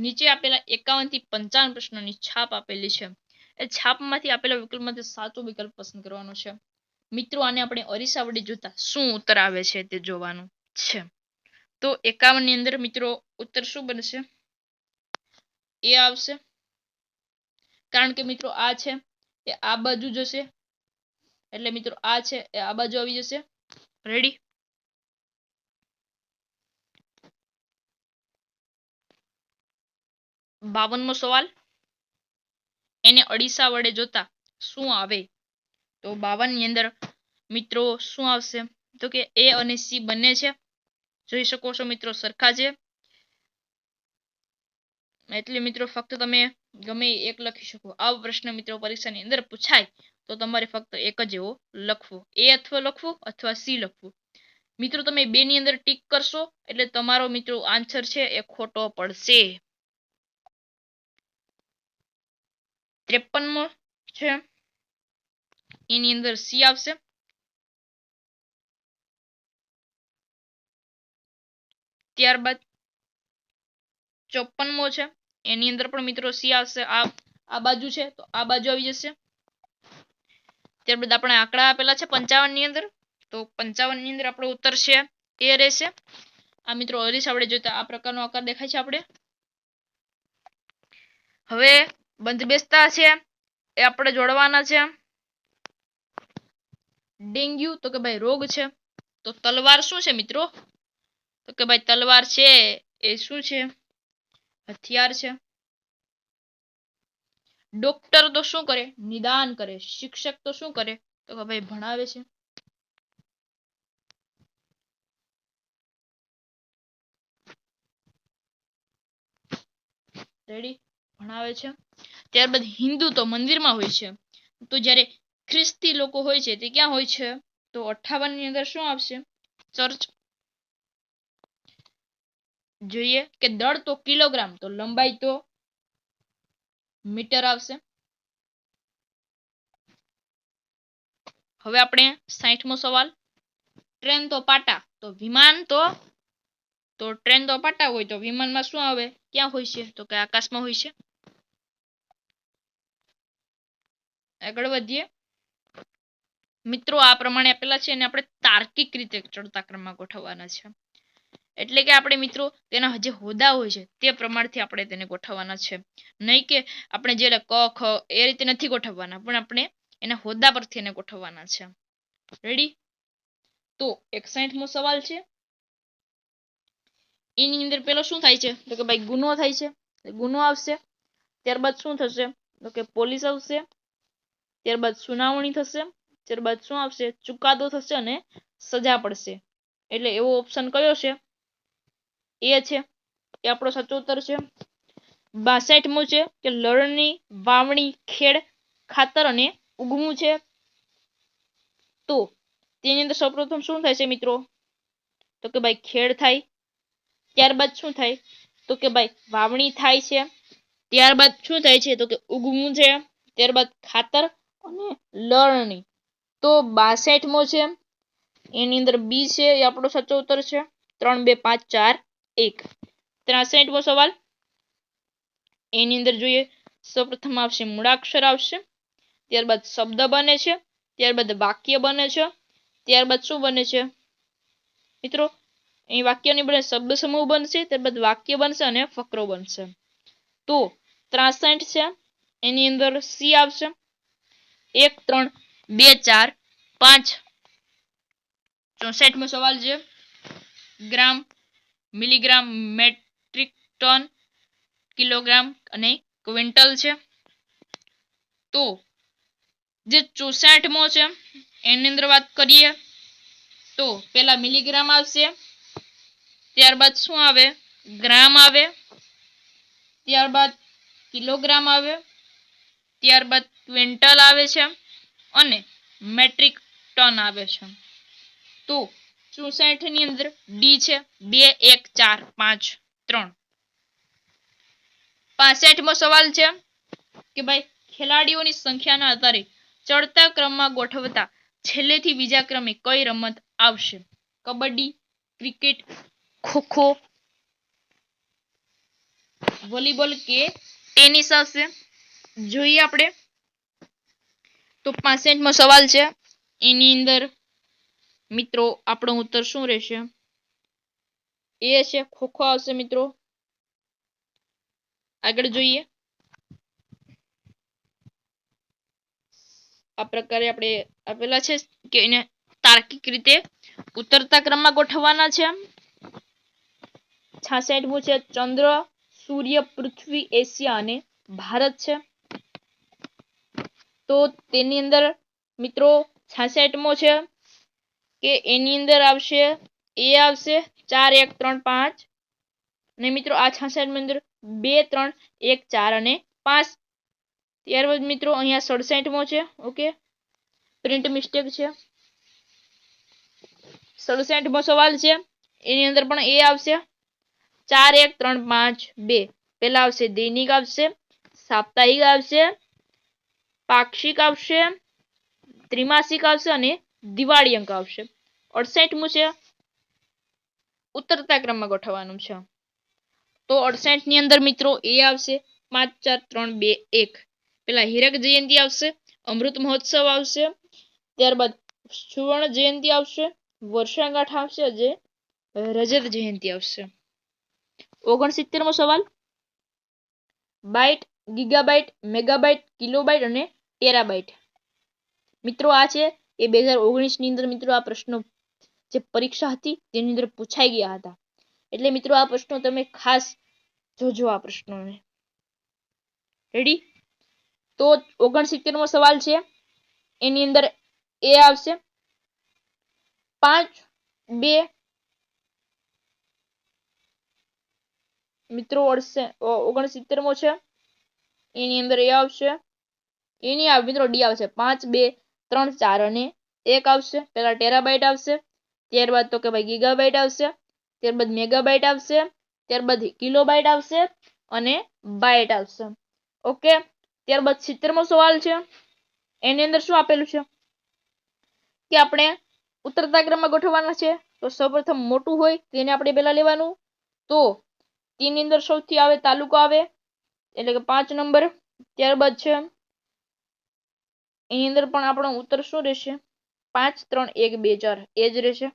[SPEAKER 1] નીચે આપેલા 51 થી 55 પ્રશ્નોની છાપ આપેલી છે. એ છાપમાંથી આપેલા વિકલ્પમાંથી સાચો વિકલ્પ પસંદ કરવાનો છે. મિત્રો આને આપણે અરીસા વડે જોતા શું ઉત્તર આવે છે તે જોવાનું છે. તો 51 ની અંદર મિત્રો ઉત્તર શું બનશે? એ આવશે. કારણ કે મિત્રો આ છે એ આ બાજુ જશે એટલે મિત્રો આ છે એ આ બાજુ આવી જશે. રેડી? બાવનમો સવાલ. એને અડીસા વડે જોતા શું આવે? તો 52 ની અંદર મિત્રો શું આવશે? તો કે A અને C બંને છે. જોઈ શકો છો મિત્રો સરખા છે. એટલે મિત્રો ફક્ત તમે ગમે એક લખી શકો. આવો પ્રશ્ન મિત્રો પરીક્ષાની અંદર પૂછાય તો તમારે ફક્ત એક જ એવો લખવો. A અથવા લખવું અથવા C લખવું. મિત્રો તમે 2 ની અંદર ટીક કરશો એટલે તમારો મિત્રો આન્સર છે એ ખોટો પડશે. 53મો છે એની અંદર C આવશે. ત્યારબાદ 54મો છે એની અંદર પણ મિત્રો C આવશે. આ બાજુ છે તો આ બાજુ આવી જશે. ત્યારબાદ આપણે આંકડા આપેલા છે 55 ની અંદર. તો 55 ની અંદર આપણો ઉત્તર છે એ રહેશે. આ મિત્રો અરીસા વડે જોતા આ પ્રકારનો આકાર દેખાય છે. આપણે હવે બંધ બેસતા છે એ આપણે જોડવાના છે. ડેન્ગ્યુ તો કે ભાઈ રોગ છે. તો તલવાર શું છે મિત્રો? તો કે ભાઈ તલવાર છે એ શું છે? હથિયાર છે. ડોક્ટર તો શું કરે? નિદાન કરે. શિક્ષક તો શું કરે? તો કે ભાઈ ભણાવે છે. રેડી ભણાવે છે. ત્યારબાદ હિન્દુ તો મંદિરમાં હોય છે, તો જ્યારે ખ્રિસ્તી લોકો હોય છે તે ક્યાં હોય છે? તો 58 ની અંદર શું આવશે? ચર્ચ. જોઈએ કે દળ તો કિલોગ્રામ, તો લંબાઈ તો મીટર આવશે. હવે આપણે 60મો સવાલ. ટ્રેન તો પાટા, તો વિમાન તો ટ્રેન તો પાટા હોય, તો વિમાનમાં શું આવે? ક્યાં હોય છે? તો કે આકાશમાં હોય છે. આગળ વધીએ મિત્રો. આ પ્રમાણે આપેલા છે અને આપણે તાર્કિક રીતે ચડતા ક્રમમાં ગોઠવવાના છે. એટલે કે આપણે મિત્રો તેના જે હોદ્દા હોય છે તે પ્રમાણથી આપણે તેને ગોઠવવાના છે, નહીં કે આપણે જે ક ખ એ રીતે નથી ગોઠવવાના, પણ આપણે એના હોદ્દા પરથી એને ગોઠવવાના છે. રેડી? તો 61મો સવાલ છે. એની અંદર પેલો શું થાય છે? તો કે ભાઈ ગુનો થાય છે, ગુનો આવશે. ત્યારબાદ શું થશે? તો કે પોલીસ આવશે. ત્યારબાદ સુનાવણી થશે. ત્યારબાદ શું આવશે? ચુકાદો થશે અને સજા પડશે. એટલે એવો ઓપ્શન કયો છે? એ છે, એ આપણો સાચો ઉત્તર છે. 62મો છે કે લણણી, વાવણી, ખેડ, ખાતર અને ઉગવું છે. તો તેની અંદર સૌપ્રથમ શું થાય છે મિત્રો? તો કે ભાઈ ખેડ થાય. ત્યારબાદ શું થાય? તો કે ભાઈ વાવણી થાય છે. ત્યારબાદ શું થાય છે? તો કે ઉગવું છે. ત્યારબાદ ખાતર અને લણણી. તો 62મો છે એની અંદર બી છે, એ આપણો સાચો ઉત્તર છે. 3 2 5 4 1. 63મો સવાલ. એની અંદર જોઈએ સૌપ્રથમ આવશે મૂળાક્ષર આવશે. ત્યારબાદ શબ્દ બને છે. ત્યારબાદ વાક્ય બને છે. ત્યારબાદ શું બને છે મિત્રો? અહીં વાક્ય નહીં બને, શબ્દ સમૂહ બનશે. ત્યારબાદ વાક્ય બનશે અને ફકરો બનશે. તો 63 છે એની અંદર સી આવશે. 1 3 2 4 5. 64મો સવાલ છે. ગ્રામ, મિલીગ્રામ, મેટ્રિક ટન, કિલોગ્રામ અને ક્વિન્ટલ છે. તો જે 64મો છે એની અંદર વાત કરીએ તો પેલા મિલીગ્રામ આવશે. ત્યારબાદ શું આવે? ગ્રામ આવે. ત્યારબાદ કિલોગ્રામ આવે. ત્યારબાદ ક્વિન્ટલ આવે છે અને મેટ્રિક ટન આવે છે. તો 64 ની અંદર ડી છે. 2 1 4 5 3. 65મો સવાલ છે કે ભાઈ ખેલાડીઓની સંખ્યાના આધારે ચડતા ક્રમમાં ગોઠવતા છેલ્લેથી બીજા ક્રમે કઈ રમત આવશે? કબડ્ડી, ક્રિકેટ, ખોખો, વોલીબોલ કે ટેનિસ આવશે? જોઈએ આપણે તો 65મો સવાલ છે એની અંદર મિત્રો આપણો ઉત્તર શું રહેશે? એ છે ખોખો આવશે મિત્રો. આગળ જોઈએ આ પ્રકારે આપણે આપેલા છે કે એને તાર્કિક રીતે ઉતરતા ક્રમમાં ગોઠવવાના છે. 66મું છે ચંદ્ર, સૂર્ય, પૃથ્વી, એશિયા અને ભારત છે. તો તેની અંદર મિત્રો 66મો છે કે એની અંદર આવશે એ આવશે 4 1 3 5. અને મિત્રો આ 66 ની અંદર 2 3 1 4 અને 5. ત્યારબાદ મિત્રો અહીંયા 67મો છે. ઓકે, પ્રિન્ટ મિસ્ટેક છે. 67મો સવાલ છે એની અંદર પણ એ આવશે 4 1 3 5 2. પેલા આવશે દૈનિક આવશે, સાપ્તાહિક આવશે, પાક્ષિક આવશે, ત્રિમાસિક આવશે અને દિવાળી અંક આવશે. 68મું છે ઉતરતા ક્રમમાં ગોઠવવાનું છે. તો 68 ની અંદર મિત્રો એ આવશે 5 4 3 2 1. પેલા હીરક જયંતિ આવશે, અમૃત મહોત્સવ આવશે, ત્યારબાદ સુવર્ણ જયંતિ આવશે, વર્ષાગાંઠ આવશે, જે રજત જયંતિ આવશે. 69મો સવાલ. બાઇટ, ગીગાબાઇટ, મેગાબાઇટ, કિલોબાઇટ અને ટેરાબાઇટ. મિત્રો આ છે એ 2019 ની અંદર મિત્રો આ પ્રશ્નો જે પરીક્ષા હતી તેની અંદર પૂછાઈ ગયા હતા. એટલે મિત્રો આ પ્રશ્નો તમે ખાસ જોજો આ પ્રશ્નોને. રેડી? તો 69મો સવાલ છે એની અંદર એ આવશે 5 2 મિત્રો 69મો છે, એની અંદર એ આવશે, એ નહીં આવે મિત્રો, ડી આવશે. 5 2 3 4 અને 1 આવશે. પહેલા ટેરાબાઇટ આવશે, ત્યારબાદ તો કે ભાઈ ગીગાબાઇટ આવશે, ત્યારબાદ મેગાબાઇટ આવશે, ત્યારબાદ કિલોબાઇટ આવશે અને બાઇટ આવશે. ઓકે, ત્યારબાદ 70મો સવાલ છે. એની અંદર શું આપેલું છે કે આપણે ઉતરતા ક્રમમાં ગોઠવવાના છે. તો સૌપ્રથમ મોટું હોય તેને આપણે પહેલા લેવાનું. તો તેની અંદર સૌથી આવે તાલુકો આવે, એટલે કે 5 નંબર. ત્યારબાદ છે એની અંદર પણ આપણો ઉત્તર શું રહેશે? 5 3 1 2 4 એ જ રહેશે.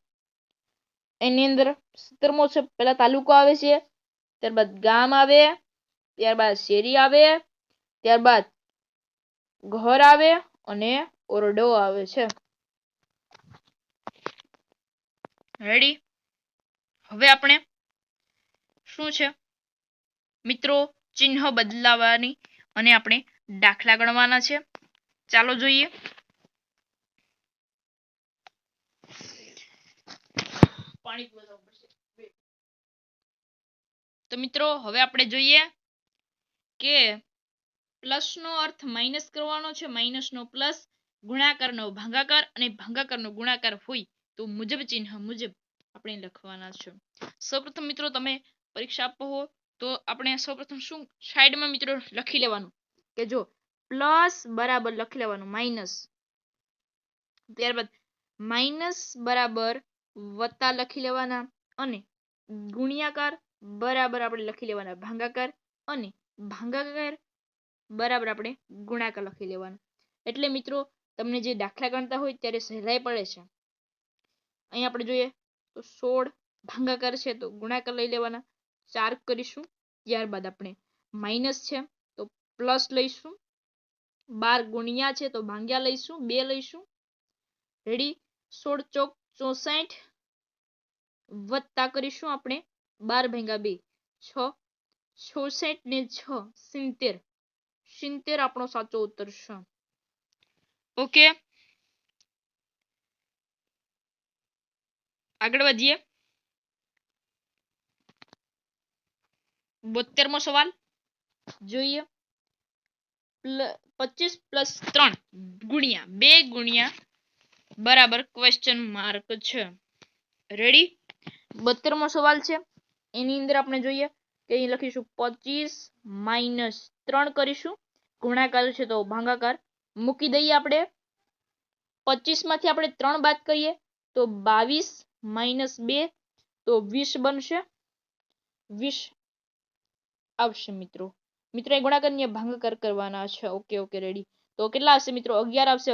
[SPEAKER 1] એની અંદર 70મો છે, પહેલા તાલુકો આવે છે, ત્યારબાદ ગામ આવે, ત્યારબાદ શેરી આવે, ત્યારબાદ ઘર આવે અને ઓરડો આવે છે. રેડી? હવે આપણે શું છે મિત્રો, ચિહ્ન બદલાવાની અને આપણે દાખલા ગણવાના છે. ચાલો જોઈએ. તો મિત્રો હવે આપણે જોઈએ કે પ્લસ નો અર્થ માઇનસ કરવાનો છે, માઇનસ નો પ્લસ, ગુણાકાર નો ભાગાકાર અને ભાગાકાર નો ગુણાકાર હોય તો મુજબ ચિહ્ન મુજબ આપણે લખવાના છે. સૌપ્રથમ મિત્રો તમે પરીક્ષા આપો હો તો આપણે સૌપ્રથમ શું સાઈડમાં મિત્રો લખી લેવાનું કે જો પ્લસ બરાબર લખી લેવાનું માઇનસ, ત્યારબાદ માઇનસ બરાબર વત્તા લખી લેવાના અને ગુણ્યાકાર બરાબર આપણે લખી લેવાના ભાગાકાર અને ભાગાકાર બરાબર આપણે ગુણાકાર લખી લેવાના. એટલે મિત્રો તમને જે દાખલા ગણતા હોય ત્યારે સહેલાઈ પડે છે. અહીં આપણે જોઈએ તો 16 ભાગાકાર છે તો ગુણાકાર લઈ લેવાના, 4 કરીશું. ત્યારબાદ આપણે માઇનસ છે તો પ્લસ લઈશું, 12 ગુણ્યા છે તો ભાગ્યા લઈશું, 2 લઈશું. રેડી? 16 ચોક 64 વત્તા કરીશું આપણે 12 ભાગ્યા 2 6, 66 ને 6 70, 70 આપણો સાચો ઉત્તર છે. ઓકે, આગળ વધીએ. 72મો સવાલ જોઈએ. 25 પ્લસ 3 ગુણ્યા 2 ગુણ્યા બરાબર ક્વેશ્ચન માર્ક છે. રેડી? 72મો સવાલ છે. એની અંદર આપણે જોઈએ કે અહીં લખીશું 25 માઇનસ 3 કરીશું, ગુણાકાર છે તો ભાગાકાર મૂકી દઈએ. આપણે 25 માંથી આપણે 3 બાદ કરીએ તો 22 માઇનસ 2 તો 20 બનશે, 20 આવશે મિત્રો. મિત્રો એ ગુણાકાર ને ભાગાકાર કરવાના છે. Okay okay ready? તો કેટલા આવશે મિત્રો? 11 આવશે.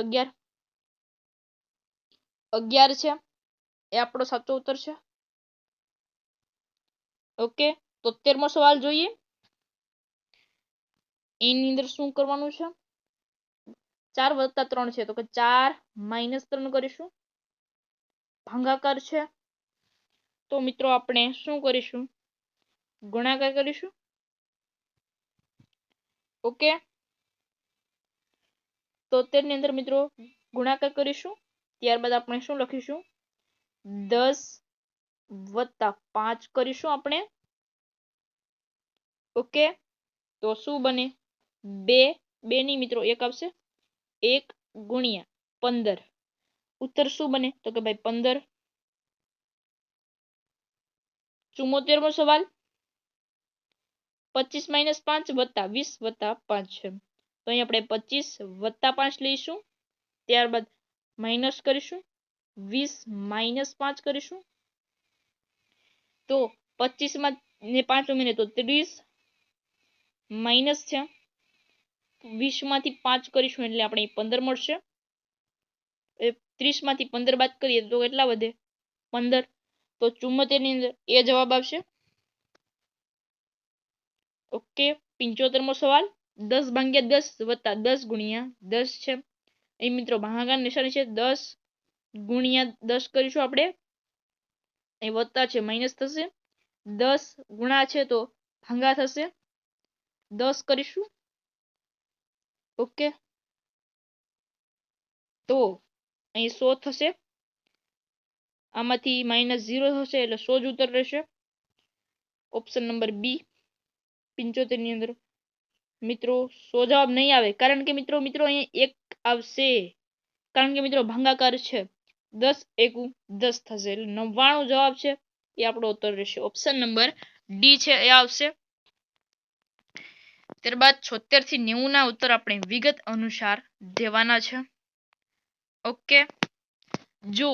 [SPEAKER 1] 11 છે એ આપણો સાચો ઉત્તર છે. ઓકે, 73મો સવાલ જોઈએ. એની અંદર શું કરવાનું છે? 4 વત્તા 3 છે તો કે 4 માઇનસ 3 કરીશું, ભાગાકાર છે તો મિત્રો આપણે શું કરીશું? ગુણાકાર કરીશું. ઓકે, 73 ની અંદર મિત્રો ગુણાકાર કરીશું. ત્યારબાદ આપણે શું લખીશું? 10 વત્તા 5 કરીશું આપણે. ઓકે, તો શું બને? 2 ની મિત્રો 1 આવશે, 1 ગુણ્યા 15. ઉત્તર શું બને? તો કે ભાઈ 15. 74મો સવાલ 25 માઇનસ 5 વત્તા 20 વત્તા 5 છે તો અહીં આપણે 25 વત્તા 5 લઈશું, ત્યારબાદ માઇનસ કરીશું, 20 માઇનસ 5 કરીશું તો 25 માં ને 5 ઉમેરીએ તો 30 માઇનસ છે, 20 માંથી 5 કરીશું એટલે આપણે 15 મળશે. 30 માંથી 15 બાદ કરીએ તો કેટલા વધે? 15. તો 74 ની અંદર એ જવાબ આવશે. ઓકે, 75મો સવાલ 10 ભાગ્યા 10 વત્તા 10 ગુણ્યા 10 છે. અહીં મિત્રો ભાગાકાર નિશાની છે, 10 ગુણ્યા 10 કરીશું આપણે, અહીં વત્તા છે માઇનસ થશે, 10 ગુણા છે તો ભાગા થશે, 10 કરીશું. ઓકે, તો અહીં 100 થશે, આમાંથી -0 થશે એટલે 100 જ ઉત્તર રહેશે. ઓપ્શન નંબર બી. 75 ની અંદર મિત્રો 100 જવાબ નહીં આવે, કારણ કે મિત્રો અહીંયા 1 આવશે, કારણ કે મિત્રો ભાગાકાર છે. 10 એકુ 10 થશે એટલે 99 જવાબ છે એ આપણો ઉત્તર રહેશે. ઓપ્શન નંબર ડી છે એ આવશે. ત્યારબાદ 76 થી 90 ના ઉત્તર આપણે વિગત અનુસાર દેવાના છે. ઓકે, જો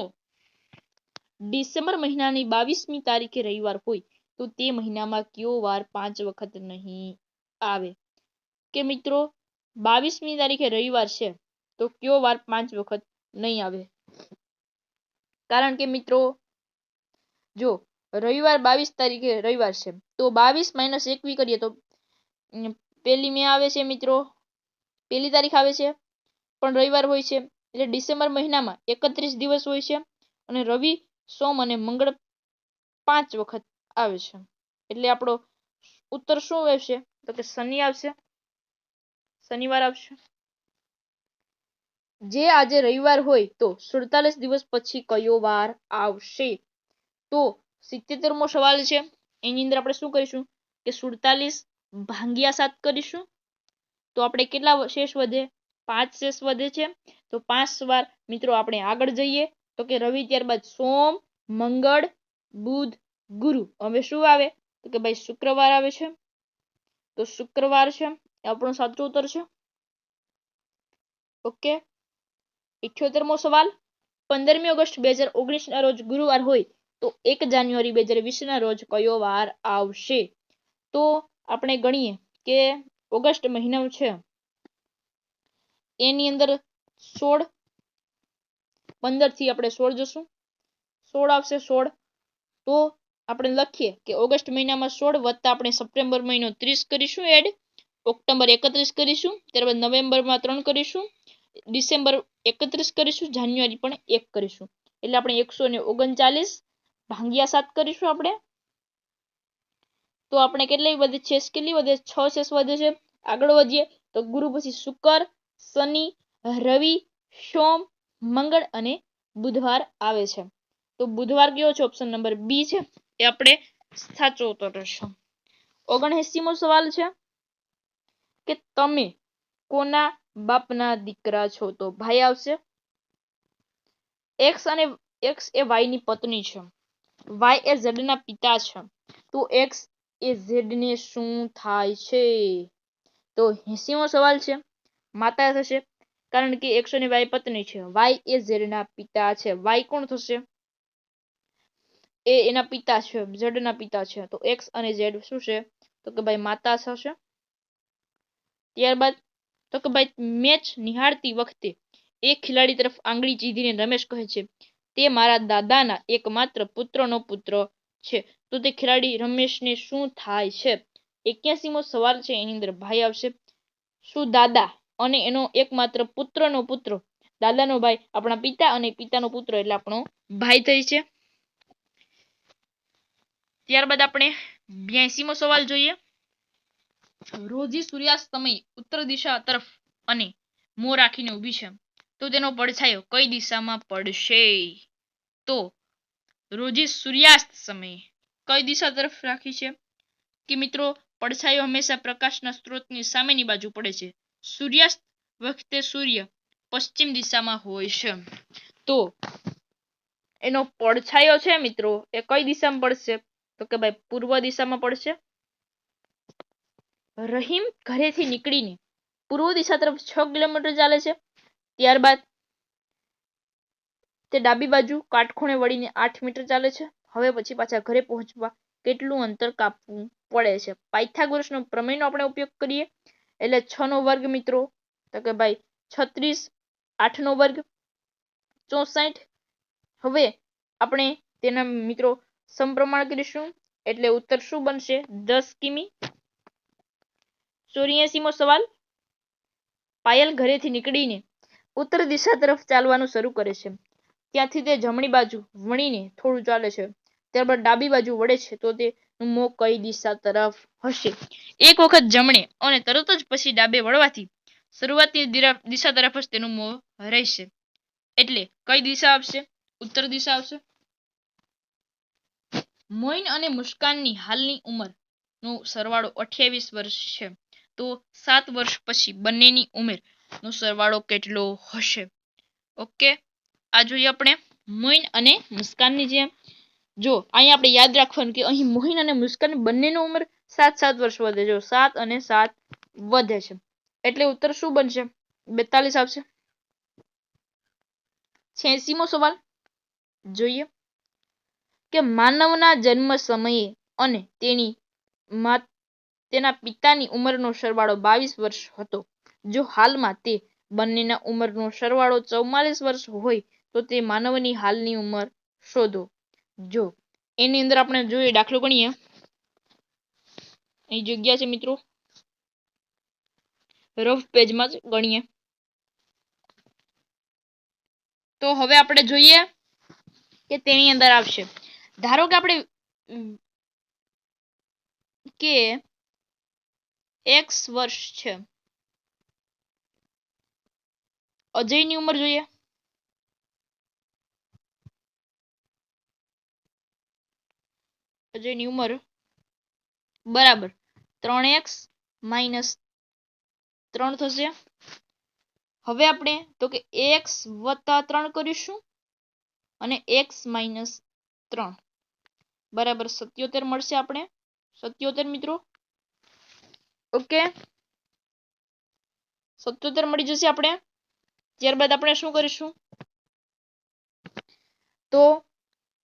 [SPEAKER 1] ડિસેમ્બર મહિનાની 22મી તારીખે રવિવાર હોય તો તે મહિનામાં કયો વાર 5 વખત નહીં આવે? કે મિત્રો 22મી તારીખે રવિવાર છે તો કયો વાર 5 વખત નહીં આવે? કારણ કે મિત્રો જો રવિવાર 22 તારીખે રવિવાર છે તો 22 - 21 કરીએ તો 1 મે આવે છે મિત્રો, 1 તારીખ આવે છે, પણ રવિવાર હોય છે એટલે ડિસેમ્બર મહિનામાં 31 દિવસ હોય છે અને રવિ, સોમ અને મંગળ 5 વખત આવે છે. એટલે આપણો ઉત્તર શું આવશે? તો કે શનિ આવશે, શનિવાર આવશે. જે આજે રવિવાર હોય તો 47 દિવસ પછી કયો વાર આવશે? તો 77મો સવાલ છે, એની અંદર આપણે શું કરીશું કે 47 ભાગ્યા 7 કરીશું તો આપણે કેટલા શેષ વધે? 5 શેષ વધે છે. તો 5 વાર મિત્રો આપણે આગળ જઈએ તો કે રવિ, ત્યારબાદ સોમ, મંગળ, બુધ, ગુરુ. હવે શું આવે? તો કે ભાઈ શુક્રવાર આવે છે. તો શુક્રવાર છે એ આપણો સાચો ઉત્તર છે. ઓકે, 78મો સવાલ, 15મી ઓગસ્ટ 2019 ના રોજ ગુરુવાર હોય તો 1 જાન્યુઆરી 2020 ના રોજ કયો વાર આવશે? તો આપણે ગણીએ કે ઓગસ્ટ મહિનો છે એની અંદર 16, 15 થી આપણે 16 જશું, 16 આવશે. 16 તો આપણે લખીએ કે ઓગસ્ટ મહિનામાં 16 વત્તા આપણે સપ્ટેમ્બર મહિનો 30 કરીશું એડ, ઓક્ટોબર 31 કરીશું, ત્યારબાદ નવેમ્બરમાં 3 કરીશું, ડિસેમ્બર 31 કરીશું, જાન્યુઆરી પણ 1 કરીશું. એટલે આપણે 139 ભાગ્યા 7 કરીશું આપણે તો આપણે કેટલી વધે? શેષ કેટલી વધે? 6 શેષ વધે છે. આગળ વધીએ તો ગુરુ પછી શુક્ર, શનિ, રવિ, સોમ, મંગળ અને બુધવાર આવે છે. તો બુધવાર કયો છે? ઓપ્શન નંબર બી છે એ આપણે સાચો ઉત્તર રહેશે. 79મો સવાલ છે કે તમે કોના બાપના દીકરા છો? તો ભાઈ આવશે. એક્સ એ વાય ની પત્ની છે, વાય એ ઝેડ ના પિતા છે, તો એક્સ એ ઝેડ ને શું થાય છે? તો 80મો સવાલ છે, માતા થશે કારણ કે એક્સ અને વાય પત્ની છે, વાય એ ઝેડ ના પિતા છે. વાય કોણ થશે? એ એના પિતા છે, ઝેડ ના પિતા છે. તો એક્સ અને ઝેડ શું છે? તો કે ભાઈ માતા થશે. ત્યારબાદ તો કે ભાઈ મેચ નિહાળતી વખતે એક ખેલાડી તરફ આંગળી ચીંધીને રમેશ કહે છે તે મારા દાદાના એકમાત્ર પુત્રનો પુત્ર છે. તો તે ખેલાડી રમેશને શું થાય છે? 81મો સવાલ છે એની અંદર ભાઈ આવશે. શું દાદા અને એનો એકમાત્ર પુત્રનો પુત્ર, દાદાનો ભાઈ આપણા પિતા અને પિતાનો પુત્ર એટલે આપણો ભાઈ થાય છે. ત્યારબાદ આપણે 82મો સવાલ જોઈએ. રોજી સૂર્યાસ્ત સમય ઉત્તર દિશા તરફ અને મોં રાખીને ઊભી છે તો તેનો પડછાયો કઈ દિશામાં પડશે? તો રોજી સૂર્યાસ્ત સમયે કઈ દિશા તરફ રાખી છે કે મિત્રો પડછાયો હંમેશા પ્રકાશના સ્ત્રોતની સામેની બાજુ પડે છે. સૂર્યાસ્ત વખતે સૂર્ય પશ્ચિમ દિશામાં હોય છે તો એનો પડછાયો છે મિત્રો એ કઈ દિશામાં પડશે? તો કે ભાઈ પૂર્વ દિશામાં પડશે. રહીમ ઘરેથી નીકળીને પૂર્વ દિશા તરફ 6 કિલોમીટર ચાલે છે. ત્યારબાદ તે ડાબી બાજુ કાટખૂણે વળીને 8 મીટર ચાલે છે. હવે પછી પાછા ઘરે પહોંચવા કેટલું અંતર કાપવું પડે છે? પાયથાગોરસનો પ્રમેયનો આપણે ઉપયોગ કરીએ એટલે 6 નો વર્ગ મિત્રો તો કે ભાઈ 36, 8 નો વર્ગ 64. હવે આપણે તેના મિત્રો સમપ્રમાણ કરીશું એટલે ઉત્તર શું બનશે? 10 કિમી. 84મો સવાલ, પાયલ ઘરેથી નીકળીને ઉત્તર દિશા તરફ ચાલવાનું શરૂ કરે છે. ત્યાંથી તે જમણી બાજુ વળીને થોડું ચાલે છે, ત્યારબાદ ડાબી બાજુ વળે છે તો તેનું મોં કઈ દિશા તરફ હશે? એક વખત જમણે અને તરત જ પછી ડાબે વળવાથી શરૂઆતની દિશા તરફ જ તેનું મોં રહેશે. એટલે કઈ દિશા આવશે? ઉત્તર દિશા આવશે. મોઈન અને મુસ્કાનની હાલની ઉંમર નો સરવાળો 28 વર્ષ છે તો 7 વર્ષ પછી બંનેની ઉંમરનો સરવાળો કેટલો હશે? ઓકે, આ જોઈએ આપણે મોઈન અને મુસ્કાનની જેમ. જો અહીંયા આપણે યાદ રાખવાનું કે અહીં મોહિન અને મુસ્કાન બંનેની ઉંમર 7 વર્ષ વધે. જો 7 અને 7 વધે છે એટલે ઉત્તર શું બનશે? 42 આવશે. 86મો સવાલ જોઈએ કે માનવના જન્મ સમયે અને તેના પિતાની ઉંમરનો સરવાળો 22 વર્ષ હતો. જો હાલમાં તે બંનેના ઉંમરનો સરવાળો 44 વર્ષ હોય તો તે માનવની હાલની ઉંમર શોધો. જો એની અંદર આપણે જોઈએ દાખલો ગણીએ. અહીં જગ્યા છે મિત્રો, રફ પેજમાં જ ગણીએ. તો હવે આપણે જોઈએ કે તેની અંદર આવશે. ધારો કે આપણે કે x વર્ષ છે. અજયની ઉંમર જોઈએ. અજયની ઉંમર બરાબર 3x - 3 થશે. હવે આપણે તો કે x + 3 કરીશું અને x - 3 બરાબર 77 મળશે. આપણે 77 મિત્રો. ઓકે, 77 મળી જશે આપણે. ત્યારબાદ આપણે શું કરીશું? તો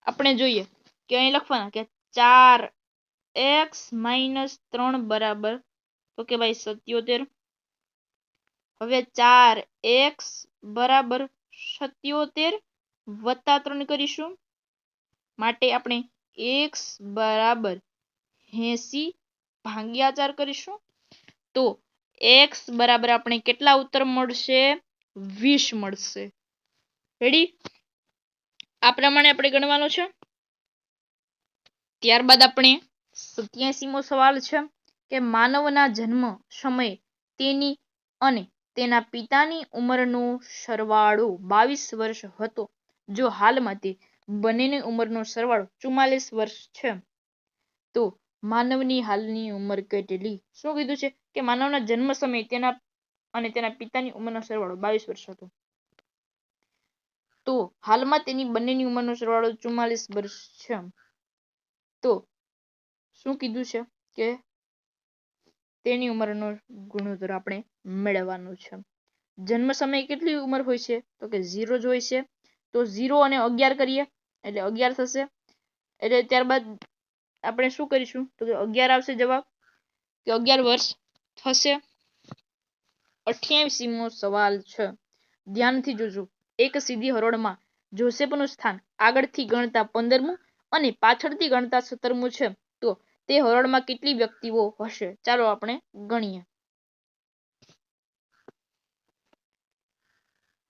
[SPEAKER 1] આપણે જોઈએ કે અહીં લખવાના કે 4x - 3 બરાબર તો કે ભાઈ 77. હવે 4x બરાબર 77 + 3 કરીશું માટે આપણે x બરાબર 80 ભાગ્યા 4 કરીશું તો x બરાબર આપણે કેટલા ઉત્તર મળશે? 20 મળશે. રેડી? આ પ્રમાણે આપણે ગણવાનું છે. ત્યારબાદ આપણે 87મો સવાલ છે કે માનવના જન્મ સમયે તેની અને તેના પિતાની ઉંમરનો સરવાળો 22 વર્ષ હતો. જો હાલમાં તે બંનેની ઉંમરનો સરવાળો 44 વર્ષ છે તો માનવની હાલની ઉંમર કેટલી? શું કીધું છે કે માનવના જન્મ સમયે તેના અને તેના પિતાની ઉંમરનો સરવાળો 22 વર્ષ હતો. તો હાલમાં તેની બંનેની ઉંમરનો સરવાળો 44 વર્ષ છે. તો શું કીધું છે કે તેની ઉંમરનો ગુણોત્તર આપણે મેળવવાનું છે. જન્મ સમયે કેટલી ઉંમર હોય છે? તો કે 0 જ હોય છે. તો 0 અને 11 કરીએ એટલે 11 થશે. એટલે ત્યારબાદ આપણે શું કરીશું? તો કે 11 આવશે જવાબ કે 11 વર્ષ થશે. 88મો સવાલ છે. ધ્યાનથી જોજો. એક સીધી હરોળમાં જોસેફનું સ્થાન આગળથી ગણતા 15મું અને પાછળથી ગણતા 17મું છે તો તે હરોળમાં કેટલી વ્યક્તિઓ હશે? ચાલો આપણે ગણીએ.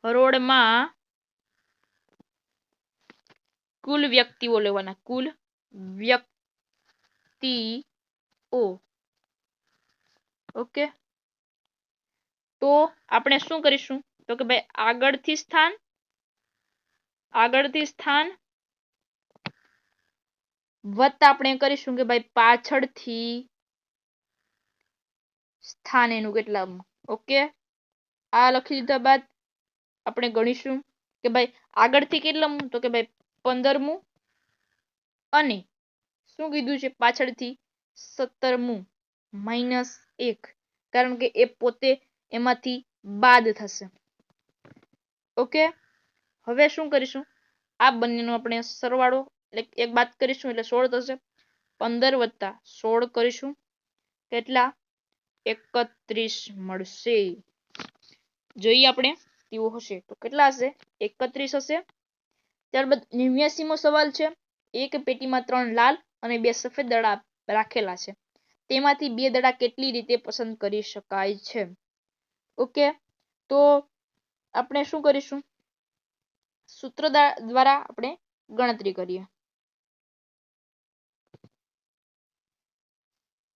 [SPEAKER 1] હરોળમાં કુલ વ્યક્તિઓ લેવાના. કુલ વ્યક્તિઓ. ઓકે, તો આપણે શું કરીશું? તો કે ભાઈ આગળથી સ્થાન વત્તા આપણે કરીશું કે ભાઈ પાછળથી સ્થાન એનું કેટલા. ઓકે, આ લખી દીધા બાદ આપણે ગણીશું કે ભાઈ આગળથી કેટલામું? તો કે ભાઈ 15મું અને શું કીધું છે પાછળથી 17મું -1 કારણ કે એ પોતે એમાંથી બાદ થશે. ઓકે, હવે શું કરીશું? આ બંનેનો આપણે સરવાળો એટલે એક બાદ કરીશું એટલે 16 થશે. 15 + 16 કરીશું કેટલા? 31 મળશે. જોઈએ આપણે તેવો હશે તો કેટલા હશે? 31 હશે. ત્યારબાદ 89મો સવાલ છે. એક પેટીમાં 3 લાલ અને 2 સફેદ દડા રાખેલા છે. તેમાંથી 2 દડા કેટલી રીતે પસંદ કરી શકાય છે? ઓકે, તો આપણે શું કરીશું? સૂત્ર દ્વારા આપણે ગણતરી કરીએ.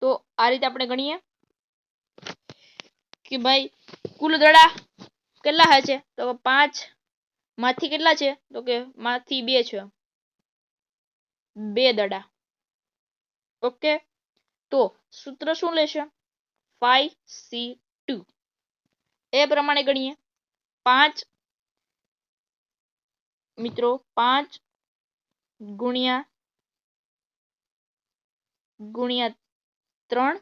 [SPEAKER 1] તો આ રીતે આપણે ગણીએ કે ભાઈ કુલ દડા કેટલા હોય છે? તો 5 માંથી કેટલા છે? તો કે માંથી 2 છે. 2 દડા. ઓકે, તો સૂત્ર શું લેશે 5C2 એ પ્રમાણે ગણીએ 5 મિત્રો 5 ગુણ્યા 3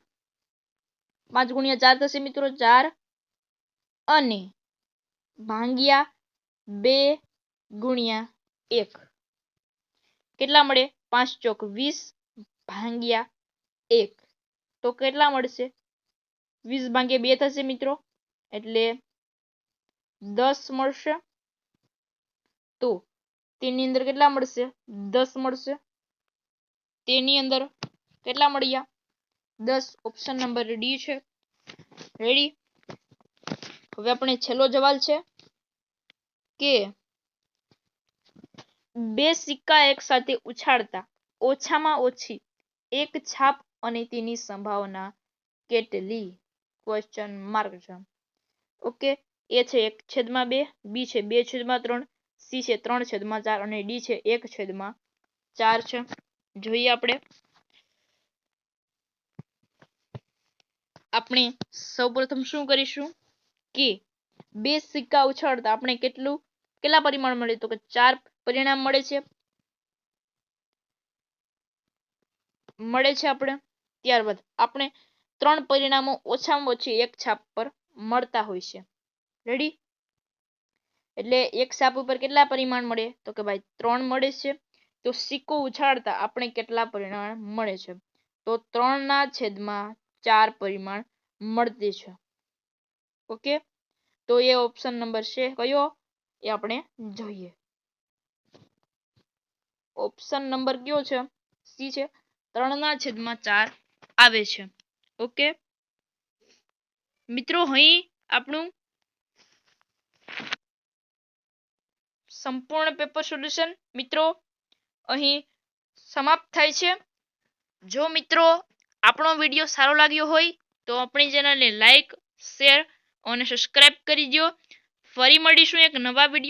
[SPEAKER 1] 5 ગુણ્યા 4 થશે મિત્રો 4 અને ભાંગ્યા 2 ગુણ્યા 1 કેટલા મળે 5 ચોક 20 ભાંગ્યા 1 તો કેટલા મળશે 20 ભાંગ્યા 2 થશે મિત્રો એટલે 10 મળશે તો તેની અંદર કેટલા મળશે 10 મળશે તેની અંદર કેટલા મળ્યા 10 ઓપ્શન નંબર ડી છે રેડી હવે આપણે છેલ્લો સવાલ છે કે બે સિક્કા એક સાથે ઉછાળતા ઓછામાં ઓછી એક છાપ અને તેની સંભાવના કેટલી ક્વેશ્ચન માર્ક છે ઓકે એ છે 1/2 બી છે 2/3 સી છે 3/4 અને ડી છે 1/4 છે જોઈએ આપણે સૌપ્રથમ શું કરીશું કે બે સિક્કા ઉછાળતા આપણે કેટલા પરિમાણ મળે તો કે 4 પરિણામ મળે છે આપણે ત્યારબાદ આપણે 3 પરિણામો ઓછામાં ઓછી એક છાપ પર મળતા હોય છે રેડી એટલે એક છાપ ઉપર કેટલા પરિમાણ મળે તો કે ભાઈ 3 મળે છે તો સિક્કો ઉછાળતા આપણે કેટલા પરિણામ મળે છે તો 3/4 પરિમાણ મળતી છે ઓકે તો એ ઓપ્શન નંબર છે કયો એ આપણે જોઈએ ઓપ્શન નંબર કયો છે સી છે 3/4 આવે છે ઓકે મિત્રો અહીં આપણું સંપૂર્ણ પેપર સોલ્યુશન મિત્રો અહીં સમાપ્ત થાય છે જો મિત્રો આપણો વિડિયો સારો લાગ્યો હોય તો આપણી ચેનલને લાઈક શેર અને સબસ્ક્રાઇબ કરી દો ફરી મળીશું એક નવા વિડિયો